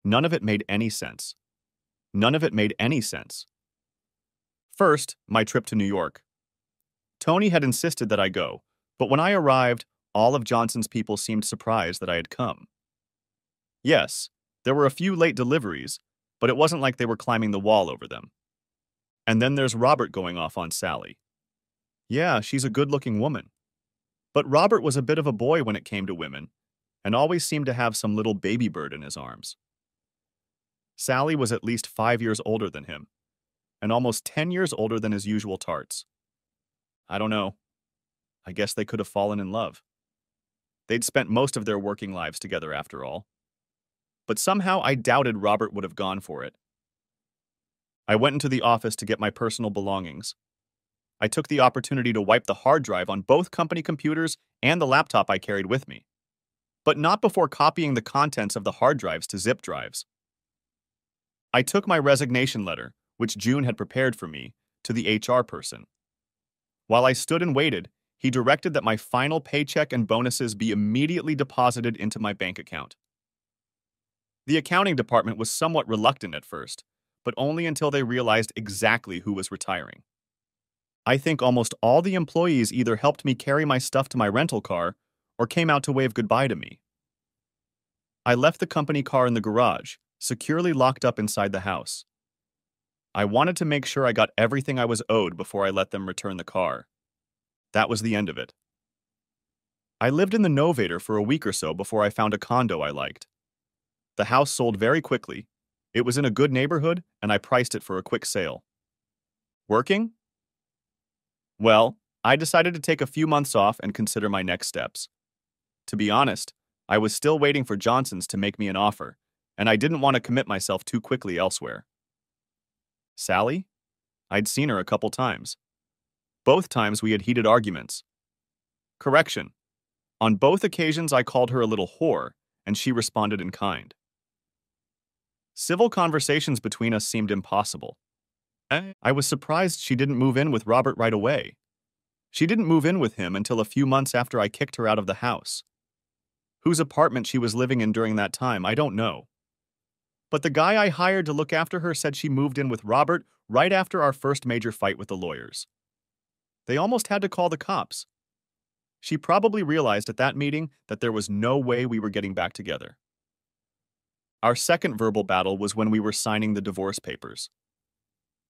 None of it made any sense. None of it made any sense. First, my trip to New York. Tony had insisted that I go, but when I arrived, all of Johnson's people seemed surprised that I had come. Yes, there were a few late deliveries, but it wasn't like they were climbing the wall over them. And then there's Robert going off on Sally. Yeah, she's a good-looking woman. But Robert was a bit of a boy when it came to women, and always seemed to have some little baby bird in his arms. Sally was at least 5 years older than him, and almost 10 years older than his usual tarts. I don't know. I guess they could have fallen in love. They'd spent most of their working lives together after all. But somehow I doubted Robert would have gone for it. I went into the office to get my personal belongings. I took the opportunity to wipe the hard drive on both company computers and the laptop I carried with me, but not before copying the contents of the hard drives to zip drives. I took my resignation letter, which June had prepared for me, to the HR person. While I stood and waited, he directed that my final paycheck and bonuses be immediately deposited into my bank account. The accounting department was somewhat reluctant at first, but only until they realized exactly who was retiring. I think almost all the employees either helped me carry my stuff to my rental car or came out to wave goodbye to me. I left the company car in the garage, securely locked up inside the house. I wanted to make sure I got everything I was owed before I let them return the car. That was the end of it. I lived in the Novator for a week or so before I found a condo I liked. The house sold very quickly. It was in a good neighborhood, and I priced it for a quick sale. Working? Well, I decided to take a few months off and consider my next steps. To be honest, I was still waiting for Johnson's to make me an offer, and I didn't want to commit myself too quickly elsewhere. Sally? I'd seen her a couple times. Both times we had heated arguments. Correction. On both occasions I called her a little whore, and she responded in kind. Civil conversations between us seemed impossible. I was surprised she didn't move in with Robert right away. She didn't move in with him until a few months after I kicked her out of the house. Whose apartment she was living in during that time, I don't know. But the guy I hired to look after her said she moved in with Robert right after our first major fight with the lawyers. They almost had to call the cops. She probably realized at that meeting that there was no way we were getting back together. Our second verbal battle was when we were signing the divorce papers.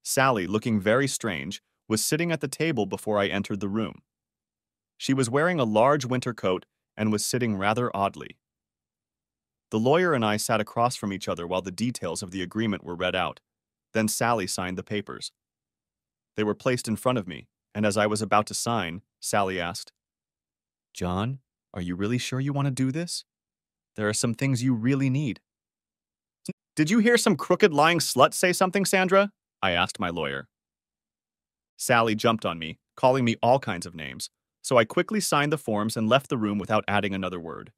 Sally, looking very strange, was sitting at the table before I entered the room. She was wearing a large winter coat and was sitting rather oddly. The lawyer and I sat across from each other while the details of the agreement were read out. Then Sally signed the papers. They were placed in front of me, and as I was about to sign, Sally asked, "John, are you really sure you want to do this? There are some things you really need." "Did you hear some crooked lying slut say something, Sandra?" I asked my lawyer. Sally jumped on me, calling me all kinds of names, so I quickly signed the forms and left the room without adding another word.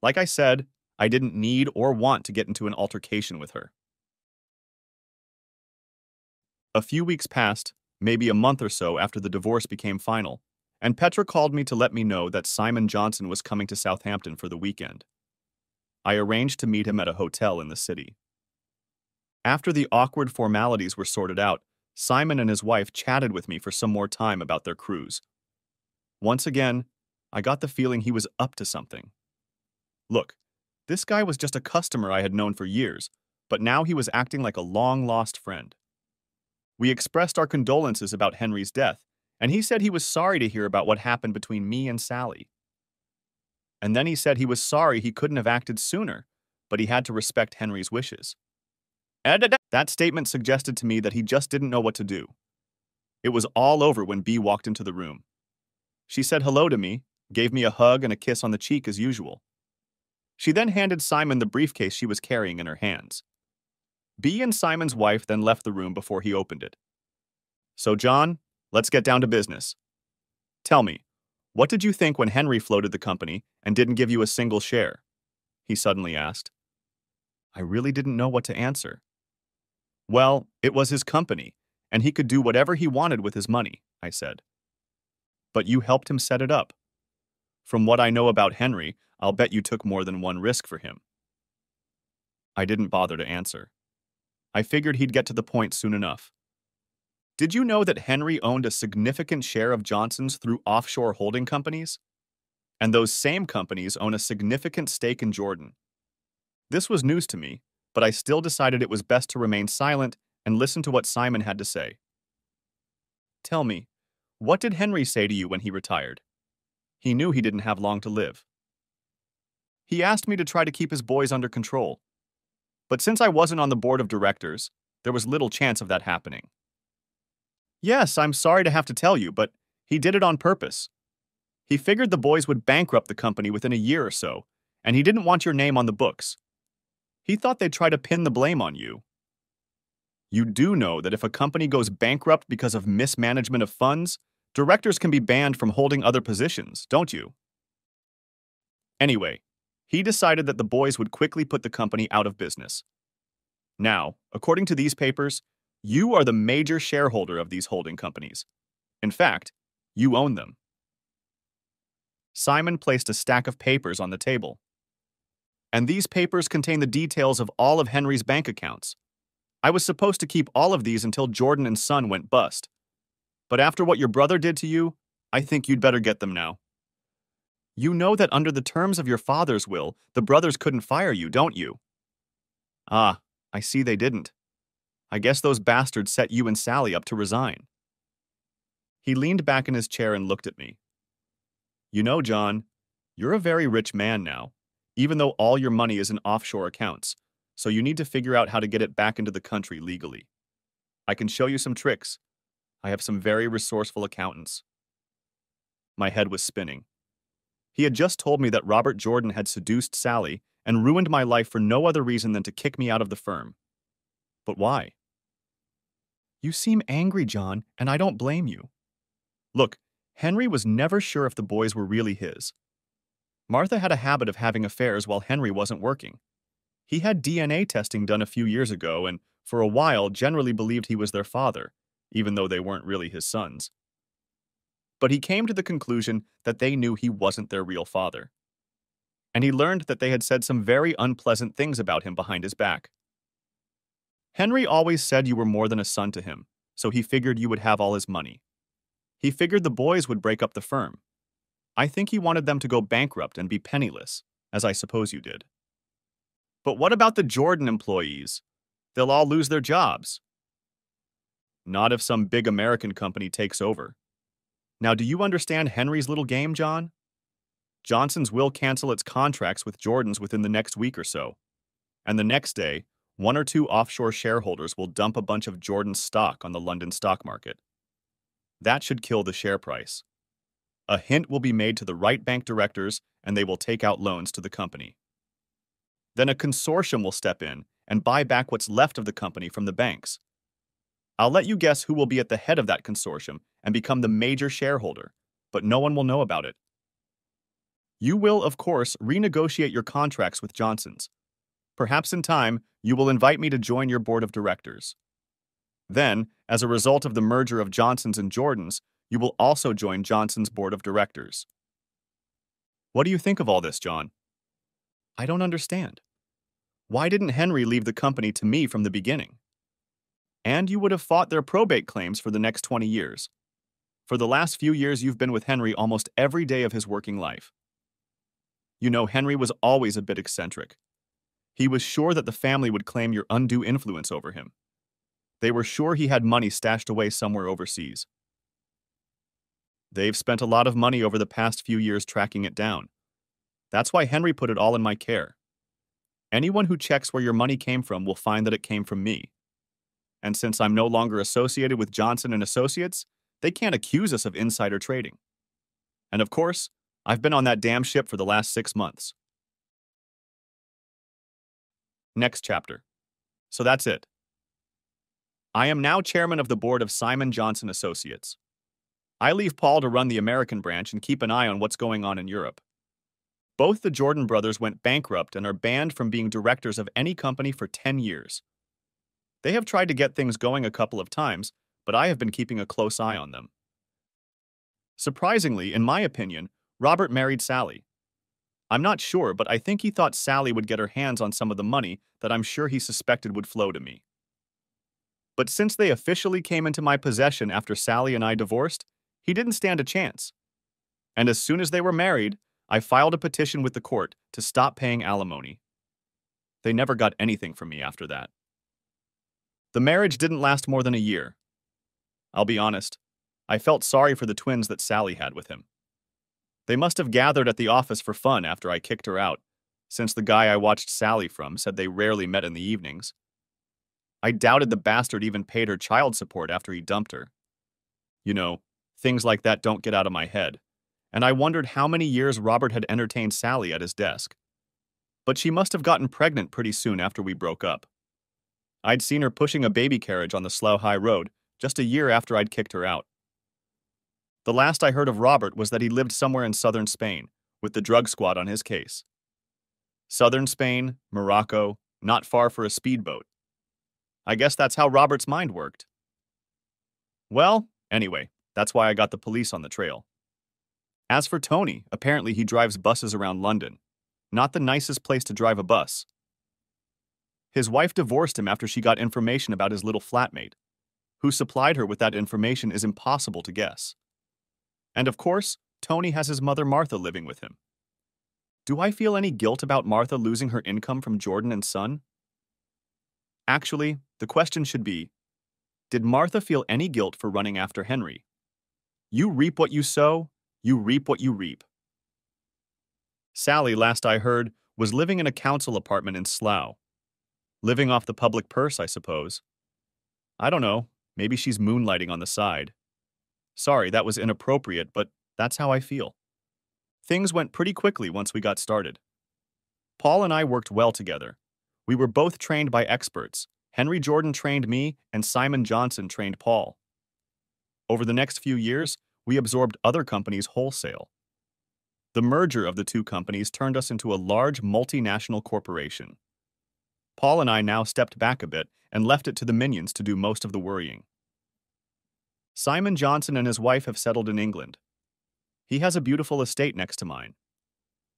Like I said, I didn't need or want to get into an altercation with her. A few weeks passed, maybe a month or so after the divorce became final, and Petra called me to let me know that Simon Johnson was coming to Southampton for the weekend. I arranged to meet him at a hotel in the city. After the awkward formalities were sorted out, Simon and his wife chatted with me for some more time about their cruise. Once again, I got the feeling he was up to something. Look, this guy was just a customer I had known for years, but now he was acting like a long-lost friend. We expressed our condolences about Henry's death, and he said he was sorry to hear about what happened between me and Sally. And then he said he was sorry he couldn't have acted sooner, but he had to respect Henry's wishes. That statement suggested to me that he just didn't know what to do. It was all over when Bea walked into the room. She said hello to me, gave me a hug and a kiss on the cheek as usual. She then handed Simon the briefcase she was carrying in her hands. Bea and Simon's wife then left the room before he opened it. "So, John, let's get down to business. Tell me, what did you think when Henry floated the company and didn't give you a single share?" he suddenly asked. I really didn't know what to answer. "Well, it was his company, and he could do whatever he wanted with his money," I said. "But you helped him set it up. From what I know about Henry, I'll bet you took more than one risk for him." I didn't bother to answer. I figured he'd get to the point soon enough. "Did you know that Henry owned a significant share of Johnson's through offshore holding companies? And those same companies own a significant stake in Jordan." This was news to me, but I still decided it was best to remain silent and listen to what Simon had to say. "Tell me, what did Henry say to you when he retired? He knew he didn't have long to live." "He asked me to try to keep his boys under control. But since I wasn't on the board of directors, there was little chance of that happening." "Yes, I'm sorry to have to tell you, but he did it on purpose. He figured the boys would bankrupt the company within a year or so, and he didn't want your name on the books. He thought they'd try to pin the blame on you. You do know that if a company goes bankrupt because of mismanagement of funds, directors can be banned from holding other positions, don't you?" Anyway, he decided that the boys would quickly put the company out of business. Now, according to these papers, you are the major shareholder of these holding companies. In fact, you own them. Simon placed a stack of papers on the table. "And these papers contain the details of all of Henry's bank accounts. I was supposed to keep all of these until Jordan and Son went bust. But after what your brother did to you, I think you'd better get them now. You know that under the terms of your father's will, the brothers couldn't fire you, don't you?" "Ah, I see they didn't. I guess those bastards set you and Sally up to resign." He leaned back in his chair and looked at me. "You know, John, you're a very rich man now, even though all your money is in offshore accounts, so you need to figure out how to get it back into the country legally. I can show you some tricks. I have some very resourceful accountants." My head was spinning. He had just told me that Robert Jordan had seduced Sally and ruined my life for no other reason than to kick me out of the firm. But why? You seem angry, John, and I don't blame you. Look, Henry was never sure if the boys were really his. Martha had a habit of having affairs while Henry wasn't working. He had DNA testing done a few years ago and, for a while, generally believed he was their father, even though they weren't really his sons. But he came to the conclusion that they knew he wasn't their real father. And he learned that they had said some very unpleasant things about him behind his back. Henry always said you were more than a son to him, so he figured you would have all his money. He figured the boys would break up the firm. I think he wanted them to go bankrupt and be penniless, as I suppose you did. But what about the Jordan employees? They'll all lose their jobs. Not if some big American company takes over. Now, do you understand Henry's little game, John? Johnson's will cancel its contracts with Jordan's within the next week or so. And the next day, one or two offshore shareholders will dump a bunch of Jordan's stock on the London stock market. That should kill the share price. A hint will be made to the right bank directors, and they will take out loans to the company. Then a consortium will step in and buy back what's left of the company from the banks. I'll let you guess who will be at the head of that consortium and become the major shareholder, but no one will know about it. You will, of course, renegotiate your contracts with Johnson's. Perhaps in time, you will invite me to join your board of directors. Then, as a result of the merger of Johnson's and Jordan's, you will also join Johnson's board of directors. What do you think of all this, John? I don't understand. Why didn't Henry leave the company to me from the beginning? And you would have fought their probate claims for the next 20 years. For the last few years, you've been with Henry almost every day of his working life. You know, Henry was always a bit eccentric. He was sure that the family would claim your undue influence over him. They were sure he had money stashed away somewhere overseas. They've spent a lot of money over the past few years tracking it down. That's why Henry put it all in my care. Anyone who checks where your money came from will find that it came from me. And since I'm no longer associated with Johnson and Associates, they can't accuse us of insider trading. And of course, I've been on that damn ship for the last 6 months. Next chapter. So that's it. I am now chairman of the board of Simon Johnson Associates. I leave Paul to run the American branch and keep an eye on what's going on in Europe. Both the Jordan brothers went bankrupt and are banned from being directors of any company for 10 years. They have tried to get things going a couple of times, but I have been keeping a close eye on them. Surprisingly, in my opinion, Robert married Sally. I'm not sure, but I think he thought Sally would get her hands on some of the money that I'm sure he suspected would flow to me. But since they officially came into my possession after Sally and I divorced, he didn't stand a chance. And as soon as they were married, I filed a petition with the court to stop paying alimony. They never got anything from me after that. The marriage didn't last more than a year. I'll be honest, I felt sorry for the twins that Sally had with him. They must have gathered at the office for fun after I kicked her out, since the guy I watched Sally from said they rarely met in the evenings. I doubted the bastard even paid her child support after he dumped her. You know, things like that don't get out of my head, and I wondered how many years Robert had entertained Sally at his desk. But she must have gotten pregnant pretty soon after we broke up. I'd seen her pushing a baby carriage on the Slough High Road just a year after I'd kicked her out. The last I heard of Robert was that he lived somewhere in southern Spain, with the drug squad on his case. Southern Spain, Morocco, not far for a speedboat. I guess that's how Robert's mind worked. Well, anyway, that's why I got the police on the trail. As for Tony, apparently he drives buses around London. Not the nicest place to drive a bus. His wife divorced him after she got information about his little flatmate. Who supplied her with that information is impossible to guess. And of course, Tony has his mother Martha living with him. Do I feel any guilt about Martha losing her income from Jordan and Son? Actually, the question should be, did Martha feel any guilt for running after Henry? You reap what you sow, you reap what you reap. Sally, last I heard, was living in a council apartment in Slough. Living off the public purse, I suppose. I don't know, maybe she's moonlighting on the side. Sorry, that was inappropriate, but That's how I feel. Things went pretty quickly once we got started. Paul and I worked well together. We were both trained by experts. Henry Jordan trained me, and Simon Johnson trained Paul. Over the next few years, we absorbed other companies wholesale. The merger of the two companies turned us into a large multinational corporation. Paul and I now stepped back a bit and left it to the minions to do most of the worrying. Simon Johnson and his wife have settled in England. He has a beautiful estate next to mine.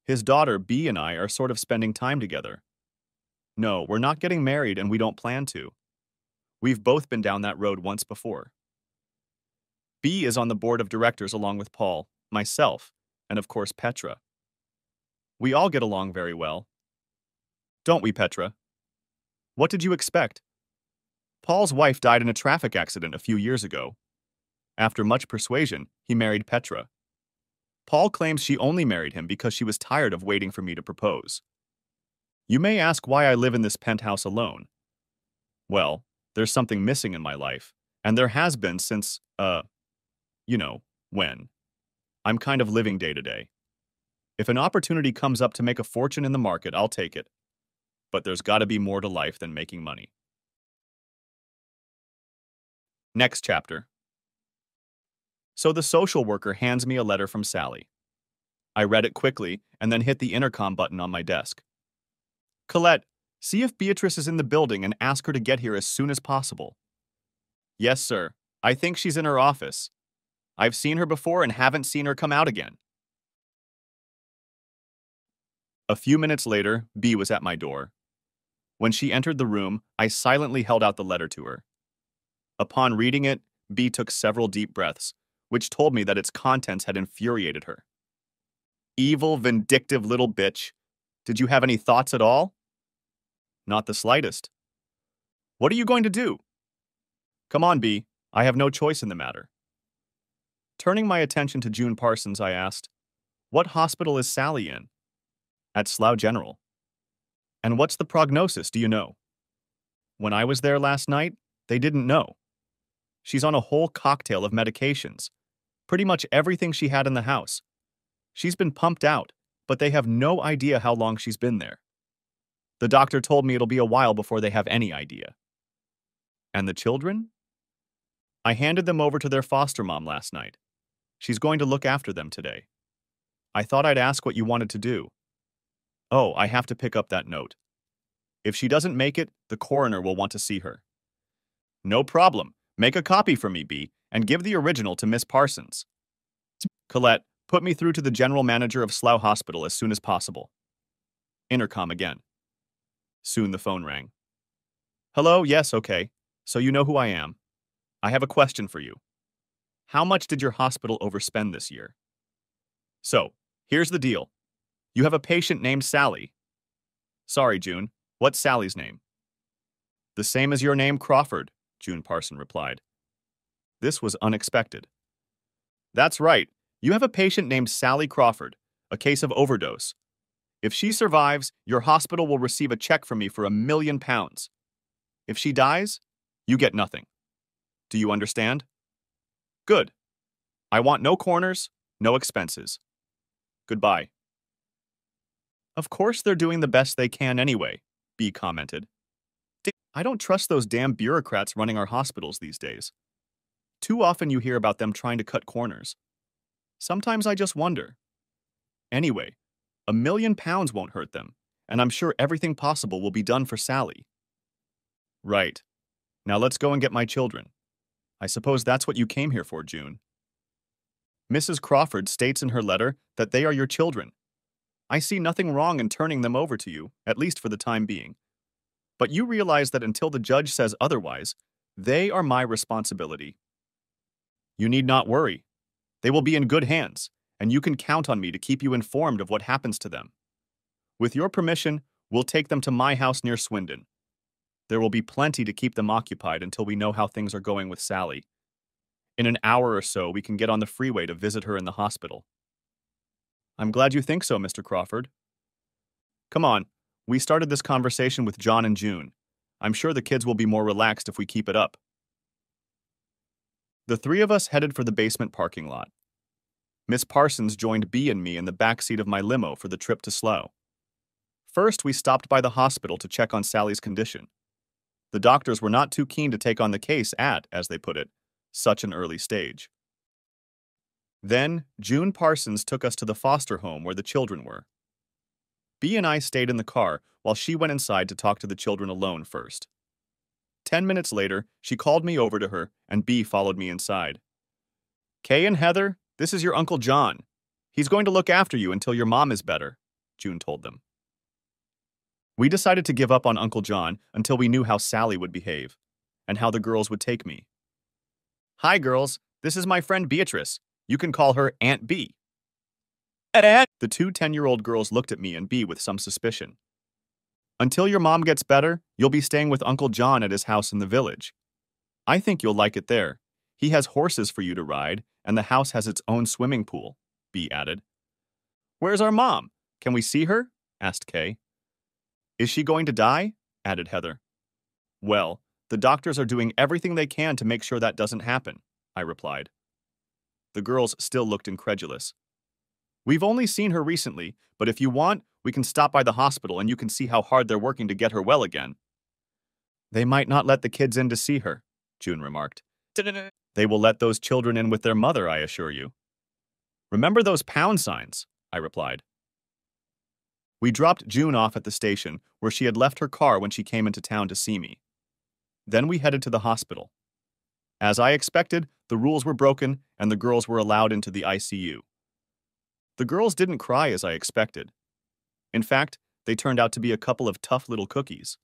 His daughter, Bee, and I are sort of spending time together. No, we're not getting married and we don't plan to. We've both been down that road once before. Bee is on the board of directors along with Paul, myself, and of course Petra. We all get along very well. Don't we, Petra? What did you expect? Paul's wife died in a traffic accident a few years ago. After much persuasion, he married Petra. Paul claims she only married him because she was tired of waiting for me to propose. You may ask why I live in this penthouse alone. Well, there's something missing in my life, and there has been since, when. I'm kind of living day to day. If an opportunity comes up to make a fortune in the market, I'll take it. But there's gotta be more to life than making money. Next chapter. So the social worker hands me a letter from Sally. I read it quickly and then hit the intercom button on my desk. Colette, see if Beatrice is in the building and ask her to get here as soon as possible. Yes, sir. I think she's in her office. I've seen her before and haven't seen her come out again. A few minutes later, Bee was at my door. When she entered the room, I silently held out the letter to her. Upon reading it, Bee took several deep breaths, which told me that its contents had infuriated her. Evil, vindictive little bitch. Did you have any thoughts at all? Not the slightest. What are you going to do? Come on, Bee. I have no choice in the matter. Turning my attention to June Parsons, I asked, what hospital is Sally in? At Slough General. And what's the prognosis, do you know? When I was there last night, they didn't know. She's on a whole cocktail of medications, pretty much everything she had in the house. She's been pumped out, but they have no idea how long she's been there. The doctor told me it'll be a while before they have any idea. And the children? I handed them over to their foster mom last night. She's going to look after them today. I thought I'd ask what you wanted to do. Oh, I have to pick up that note. If she doesn't make it, the coroner will want to see her. No problem. Make a copy for me, Bee, and give the original to Miss Parsons. Colette, put me through to the general manager of Slough Hospital as soon as possible. Intercom again. Soon the phone rang. Hello, yes, okay. So you know who I am. I have a question for you. How much did your hospital overspend this year? So, here's the deal. You have a patient named Sally. Sorry, June. What's Sally's name? The same as your name, Crawford, June Parson replied. This was unexpected. That's right. You have a patient named Sally Crawford, a case of overdose. If she survives, your hospital will receive a check from me for £1 million. If she dies, you get nothing. Do you understand? Good. I want no corners, no expenses. Goodbye. Of course they're doing the best they can anyway, Bee commented. I don't trust those damn bureaucrats running our hospitals these days. Too often you hear about them trying to cut corners. Sometimes I just wonder. Anyway, £1 million won't hurt them, and I'm sure everything possible will be done for Sally. Right. Now let's go and get my children. I suppose that's what you came here for, June. Mrs. Crawford states in her letter that they are your children. I see nothing wrong in turning them over to you, at least for the time being. But you realize that until the judge says otherwise, they are my responsibility. You need not worry. They will be in good hands, and you can count on me to keep you informed of what happens to them. With your permission, we'll take them to my house near Swindon. There will be plenty to keep them occupied until we know how things are going with Sally. In an hour or so, we can get on the freeway to visit her in the hospital. I'm glad you think so, Mr. Crawford. Come on, we started this conversation with John and June. I'm sure the kids will be more relaxed if we keep it up. The three of us headed for the basement parking lot. Miss Parsons joined B and me in the back seat of my limo for the trip to Slough. First, we stopped by the hospital to check on Sally's condition. The doctors were not too keen to take on the case at, as they put it, such an early stage. Then, June Parsons took us to the foster home where the children were. B and I stayed in the car while she went inside to talk to the children alone first. 10 minutes later, she called me over to her, and B followed me inside. "Kay and Heather, this is your Uncle John. He's going to look after you until your mom is better," June told them. We decided to give up on Uncle John until we knew how Sally would behave, and how the girls would take me. "Hi, girls. This is my friend Beatrice. You can call her Aunt B." The two 10-year-old girls looked at me and B with some suspicion. "Until your mom gets better, you'll be staying with Uncle John at his house in the village. I think you'll like it there. He has horses for you to ride, and the house has its own swimming pool," B added. "Where's our mom? Can we see her?" asked Kay. "Is she going to die?" added Heather. "Well, the doctors are doing everything they can to make sure that doesn't happen," I replied. The girls still looked incredulous. "We've only seen her recently, but if you want, we can stop by the hospital and you can see how hard they're working to get her well again." "They might not let the kids in to see her," June remarked. "They will let those children in with their mother, I assure you." "Remember those pound signs," I replied. We dropped June off at the station, where she had left her car when she came into town to see me. Then we headed to the hospital. As I expected, the rules were broken and the girls were allowed into the ICU. The girls didn't cry as I expected. In fact, they turned out to be a couple of tough little cookies.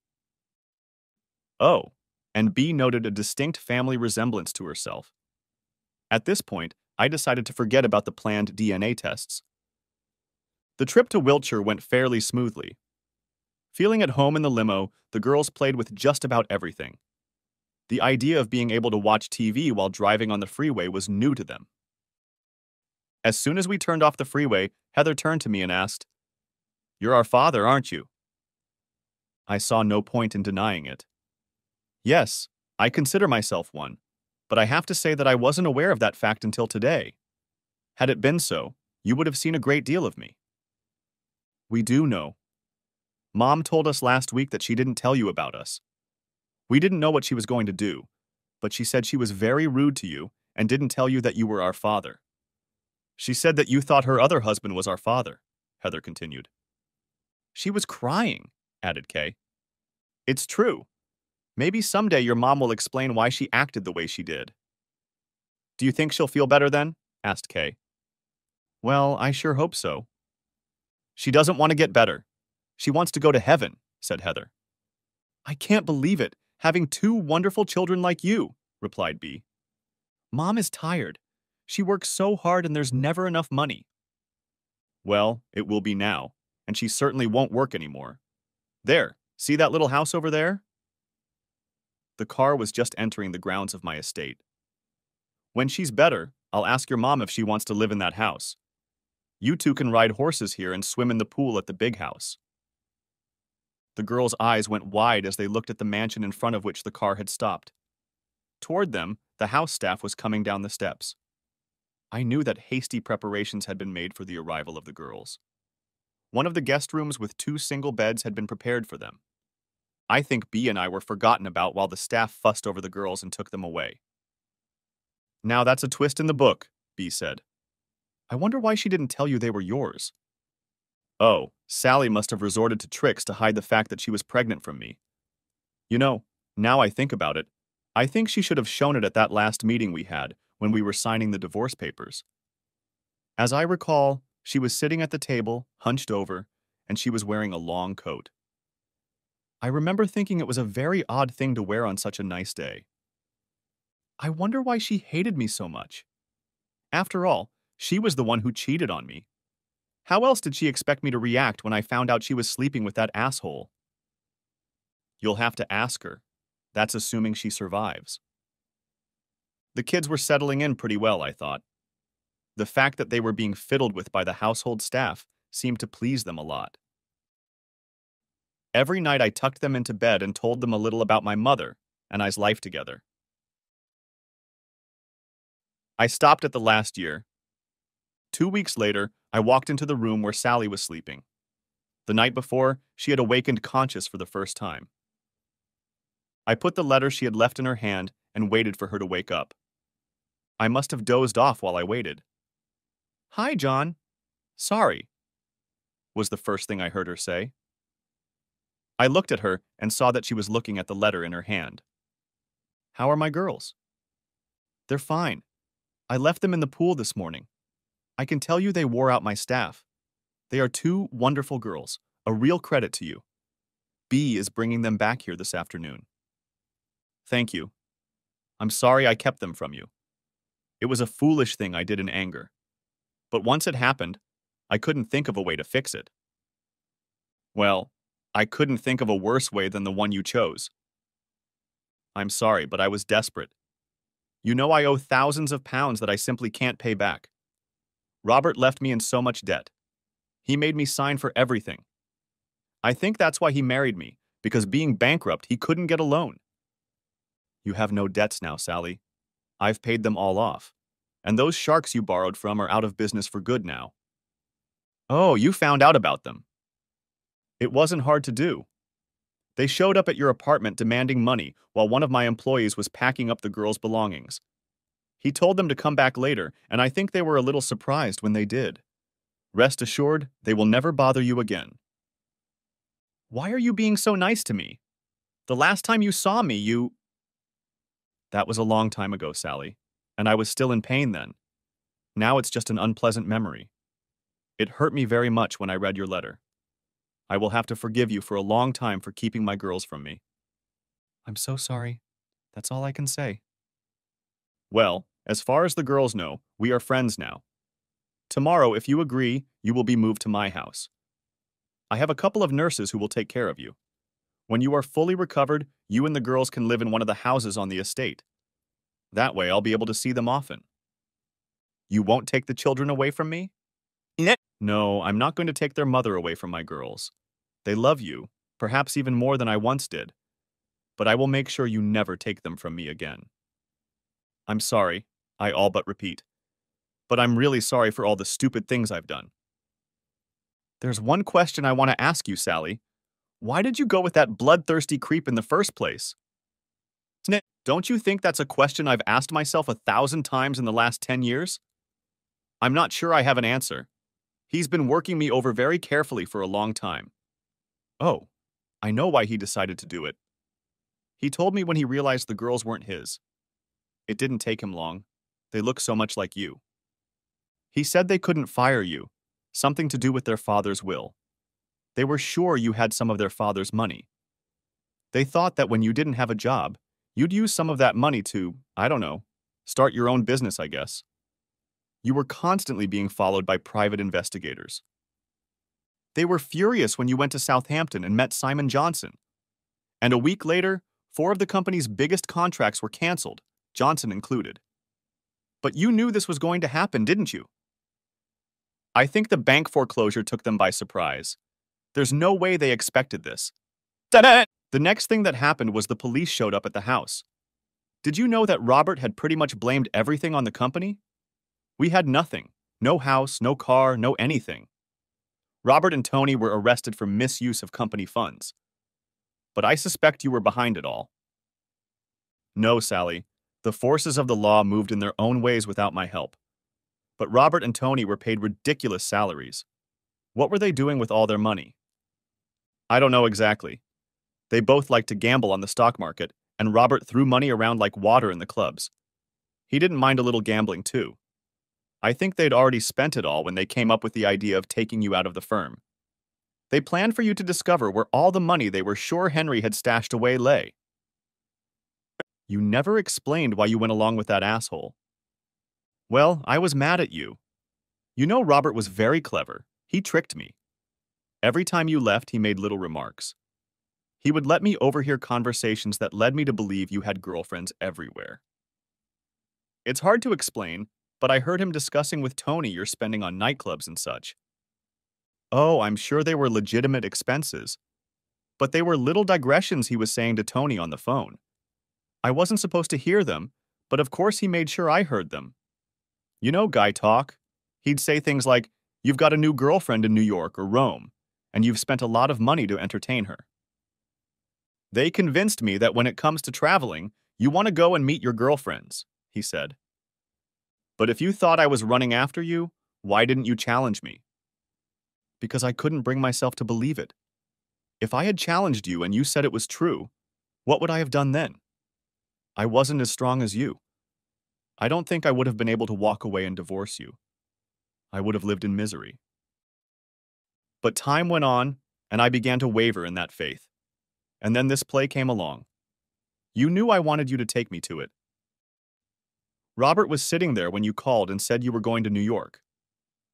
Oh, and B noted a distinct family resemblance to herself. At this point, I decided to forget about the planned DNA tests. The trip to Wiltshire went fairly smoothly. Feeling at home in the limo, the girls played with just about everything. The idea of being able to watch TV while driving on the freeway was new to them. As soon as we turned off the freeway, Heather turned to me and asked, "You're our father, aren't you?" I saw no point in denying it. Yes, I consider myself one, but I have to say that I wasn't aware of that fact until today. Had it been so, you would have seen a great deal of me. We do know. Mom told us last week that she didn't tell you about us. We didn't know what she was going to do, but she said she was very rude to you and didn't tell you that you were our father. She said that you thought her other husband was our father," Heather continued. "She was crying," added Kay. "It's true. Maybe someday your mom will explain why she acted the way she did." "Do you think she'll feel better then?" asked Kay. "Well, I sure hope so." "She doesn't want to get better. She wants to go to heaven," said Heather. "I can't believe it, having two wonderful children like you," replied B. "Mom is tired. She works so hard and there's never enough money." "Well, it will be now, and she certainly won't work anymore. There, see that little house over there?" The car was just entering the grounds of my estate. "When she's better, I'll ask your mom if she wants to live in that house. You two can ride horses here and swim in the pool at the big house." The girls' eyes went wide as they looked at the mansion in front of which the car had stopped. Toward them, the house staff was coming down the steps. I knew that hasty preparations had been made for the arrival of the girls. One of the guest rooms with 2 single beds had been prepared for them. I think B and I were forgotten about while the staff fussed over the girls and took them away. "Now that's a twist in the book," B said. "I wonder why she didn't tell you they were yours." "Oh, Sally must have resorted to tricks to hide the fact that she was pregnant from me. You know, now I think about it, I think she should have shown it at that last meeting we had when we were signing the divorce papers. As I recall, she was sitting at the table, hunched over, and she was wearing a long coat. I remember thinking it was a very odd thing to wear on such a nice day. I wonder why she hated me so much. After all, she was the one who cheated on me. How else did she expect me to react when I found out she was sleeping with that asshole?" "You'll have to ask her. That's assuming she survives." The kids were settling in pretty well, I thought. The fact that they were being fiddled with by the household staff seemed to please them a lot. Every night I tucked them into bed and told them a little about my mother and I's life together. I stopped at the last year. 2 weeks later, I walked into the room where Sally was sleeping. The night before, she had awakened conscious for the first time. I put the letter she had left in her hand and waited for her to wake up. I must have dozed off while I waited. "Hi, John. Sorry," was the first thing I heard her say. I looked at her and saw that she was looking at the letter in her hand. "How are my girls?" "They're fine. I left them in the pool this morning. I can tell you they wore out my staff. They are two wonderful girls, a real credit to you. B is bringing them back here this afternoon." "Thank you. I'm sorry I kept them from you. It was a foolish thing I did in anger. But once it happened, I couldn't think of a way to fix it." "Well, I couldn't think of a worse way than the one you chose." "I'm sorry, but I was desperate. You know I owe thousands of pounds that I simply can't pay back. Robert left me in so much debt. He made me sign for everything. I think that's why he married me, because being bankrupt, he couldn't get a loan." "You have no debts now, Sally. I've paid them all off. And those sharks you borrowed from are out of business for good now." "Oh, you found out about them." "It wasn't hard to do. They showed up at your apartment demanding money while one of my employees was packing up the girls' belongings. He told them to come back later, and I think they were a little surprised when they did. Rest assured, they will never bother you again." "Why are you being so nice to me? The last time you saw me, you—" "That was a long time ago, Sally, and I was still in pain then. Now it's just an unpleasant memory. It hurt me very much when I read your letter. I will have to forgive you for a long time for keeping my girls from me." "I'm so sorry. That's all I can say." "Well, as far as the girls know, we are friends now. Tomorrow, if you agree, you will be moved to my house. I have a couple of nurses who will take care of you. When you are fully recovered, you and the girls can live in one of the houses on the estate. That way, I'll be able to see them often." "You won't take the children away from me?" "No, I'm not going to take their mother away from my girls. They love you, perhaps even more than I once did. But I will make sure you never take them from me again." "I'm sorry," I all but repeat. "But I'm really sorry for all the stupid things I've done." "There's one question I want to ask you, Sally. Why did you go with that bloodthirsty creep in the first place?" "Don't you think that's a question I've asked myself 1,000 times in the last 10 years? I'm not sure I have an answer. He's been working me over very carefully for a long time." "Oh, I know why he decided to do it. He told me when he realized the girls weren't his. It didn't take him long. They look so much like you. He said they couldn't fire you, something to do with their father's will. They were sure you had some of their father's money. They thought that when you didn't have a job, you'd use some of that money to, I don't know, start your own business, I guess. You were constantly being followed by private investigators. They were furious when you went to Southampton and met Simon Johnson. And a week later, 4 of the company's biggest contracts were canceled, Johnson included. But you knew this was going to happen, didn't you? I think the bank foreclosure took them by surprise. There's no way they expected this. Ta-da! The next thing that happened was the police showed up at the house. Did you know that Robert had pretty much blamed everything on the company? We had nothing. No house, no car, no anything. Robert and Tony were arrested for misuse of company funds. But I suspect you were behind it all." "No, Sally. The forces of the law moved in their own ways without my help. But Robert and Tony were paid ridiculous salaries. What were they doing with all their money?" "I don't know exactly. They both liked to gamble on the stock market, and Robert threw money around like water in the clubs. He didn't mind a little gambling, too. I think they'd already spent it all when they came up with the idea of taking you out of the firm. They planned for you to discover where all the money they were sure Henry had stashed away lay." "You never explained why you went along with that asshole." "Well, I was mad at you. You know Robert was very clever. He tricked me. Every time you left, he made little remarks. He would let me overhear conversations that led me to believe you had girlfriends everywhere. It's hard to explain, but I heard him discussing with Tony your spending on nightclubs and such. Oh, I'm sure they were legitimate expenses. But they were little digressions he was saying to Tony on the phone. I wasn't supposed to hear them, but of course he made sure I heard them. You know guy talk. He'd say things like, "You've got a new girlfriend in New York or Rome, and you've spent a lot of money to entertain her." They convinced me that when it comes to traveling, you want to go and meet your girlfriends, he said. But if you thought I was running after you, why didn't you challenge me? Because I couldn't bring myself to believe it. If I had challenged you and you said it was true, what would I have done then? I wasn't as strong as you. I don't think I would have been able to walk away and divorce you. I would have lived in misery. But time went on, and I began to waver in that faith. And then this play came along. You knew I wanted you to take me to it. Robert was sitting there when you called and said you were going to New York.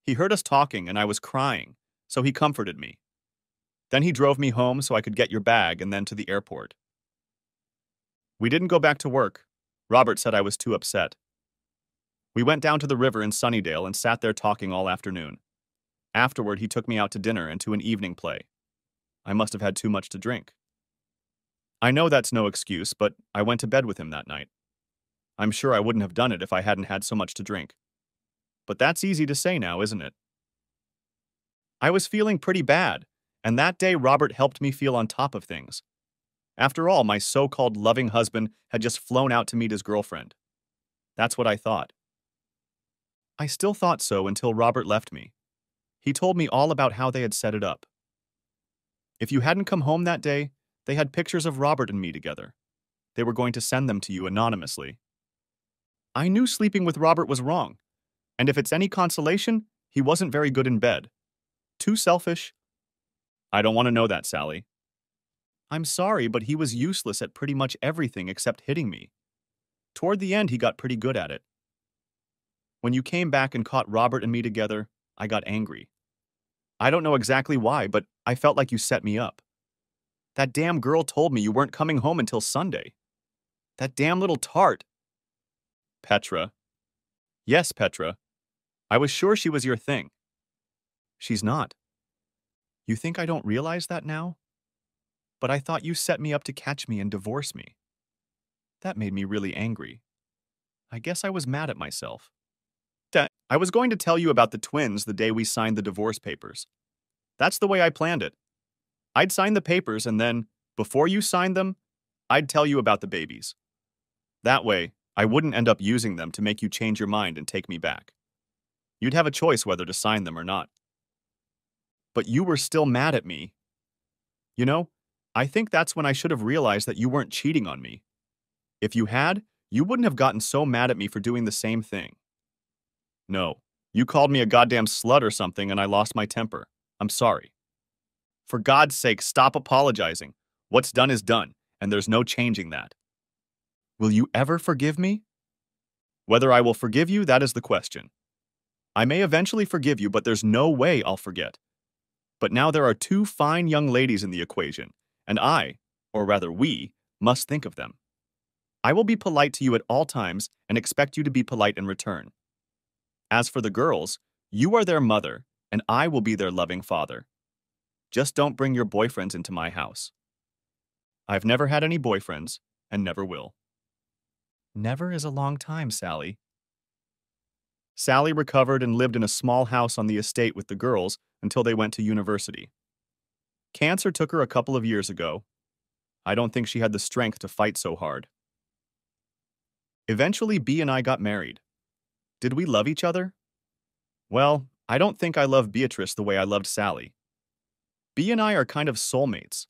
He heard us talking and I was crying, so he comforted me. Then he drove me home so I could get your bag and then to the airport. We didn't go back to work. Robert said I was too upset. We went down to the river in Sunnydale and sat there talking all afternoon. Afterward, he took me out to dinner and to an evening play. I must have had too much to drink. I know that's no excuse, but I went to bed with him that night. I'm sure I wouldn't have done it if I hadn't had so much to drink. But that's easy to say now, isn't it? I was feeling pretty bad, and that day Robert helped me feel on top of things. After all, my so-called loving husband had just flown out to meet his girlfriend. That's what I thought. I still thought so until Robert left me. He told me all about how they had set it up. If you hadn't come home that day, they had pictures of Robert and me together. They were going to send them to you anonymously. I knew sleeping with Robert was wrong, and if it's any consolation, he wasn't very good in bed. Too selfish. I don't want to know that, Sally. I'm sorry, but he was useless at pretty much everything except hitting me. Toward the end, he got pretty good at it. When you came back and caught Robert and me together, I got angry. I don't know exactly why, but I felt like you set me up. That damn girl told me you weren't coming home until Sunday. That damn little tart. Petra. Yes, Petra. I was sure she was your thing. She's not. You think I don't realize that now? But I thought you set me up to catch me and divorce me. That made me really angry. I guess I was mad at myself. I was going to tell you about the twins the day we signed the divorce papers. That's the way I planned it. I'd sign the papers and then, before you signed them, I'd tell you about the babies. That way, I wouldn't end up using them to make you change your mind and take me back. You'd have a choice whether to sign them or not. But you were still mad at me. You know, I think that's when I should have realized that you weren't cheating on me. If you had, you wouldn't have gotten so mad at me for doing the same thing. No, you called me a goddamn slut or something and I lost my temper. I'm sorry. For God's sake, stop apologizing. What's done is done, and there's no changing that. Will you ever forgive me? Whether I will forgive you, that is the question. I may eventually forgive you, but there's no way I'll forget. But now there are two fine young ladies in the equation, and I, or rather we, must think of them. I will be polite to you at all times and expect you to be polite in return. As for the girls, you are their mother, and I will be their loving father. Just don't bring your boyfriends into my house. I've never had any boyfriends, and never will. Never is a long time, Sally. Sally recovered and lived in a small house on the estate with the girls until they went to university. Cancer took her a couple of years ago. I don't think she had the strength to fight so hard. Eventually, Bea and I got married. Did we love each other? Well, I don't think I love Beatrice the way I loved Sally. Bea and I are kind of soulmates.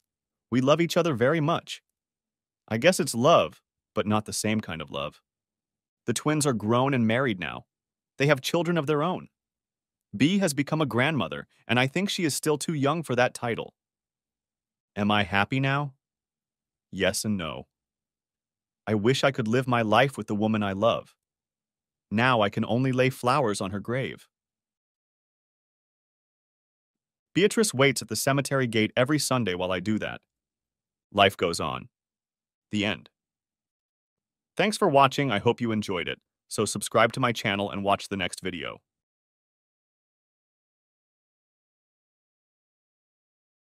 We love each other very much. I guess it's love, but not the same kind of love. The twins are grown and married now. They have children of their own. Bea has become a grandmother, and I think she is still too young for that title. Am I happy now? Yes and no. I wish I could live my life with the woman I love. Now I can only lay flowers on her grave. Beatrice waits at the cemetery gate every Sunday while I do that. Life goes on. The end. Thanks for watching. I hope you enjoyed it. So subscribe to my channel and watch the next video.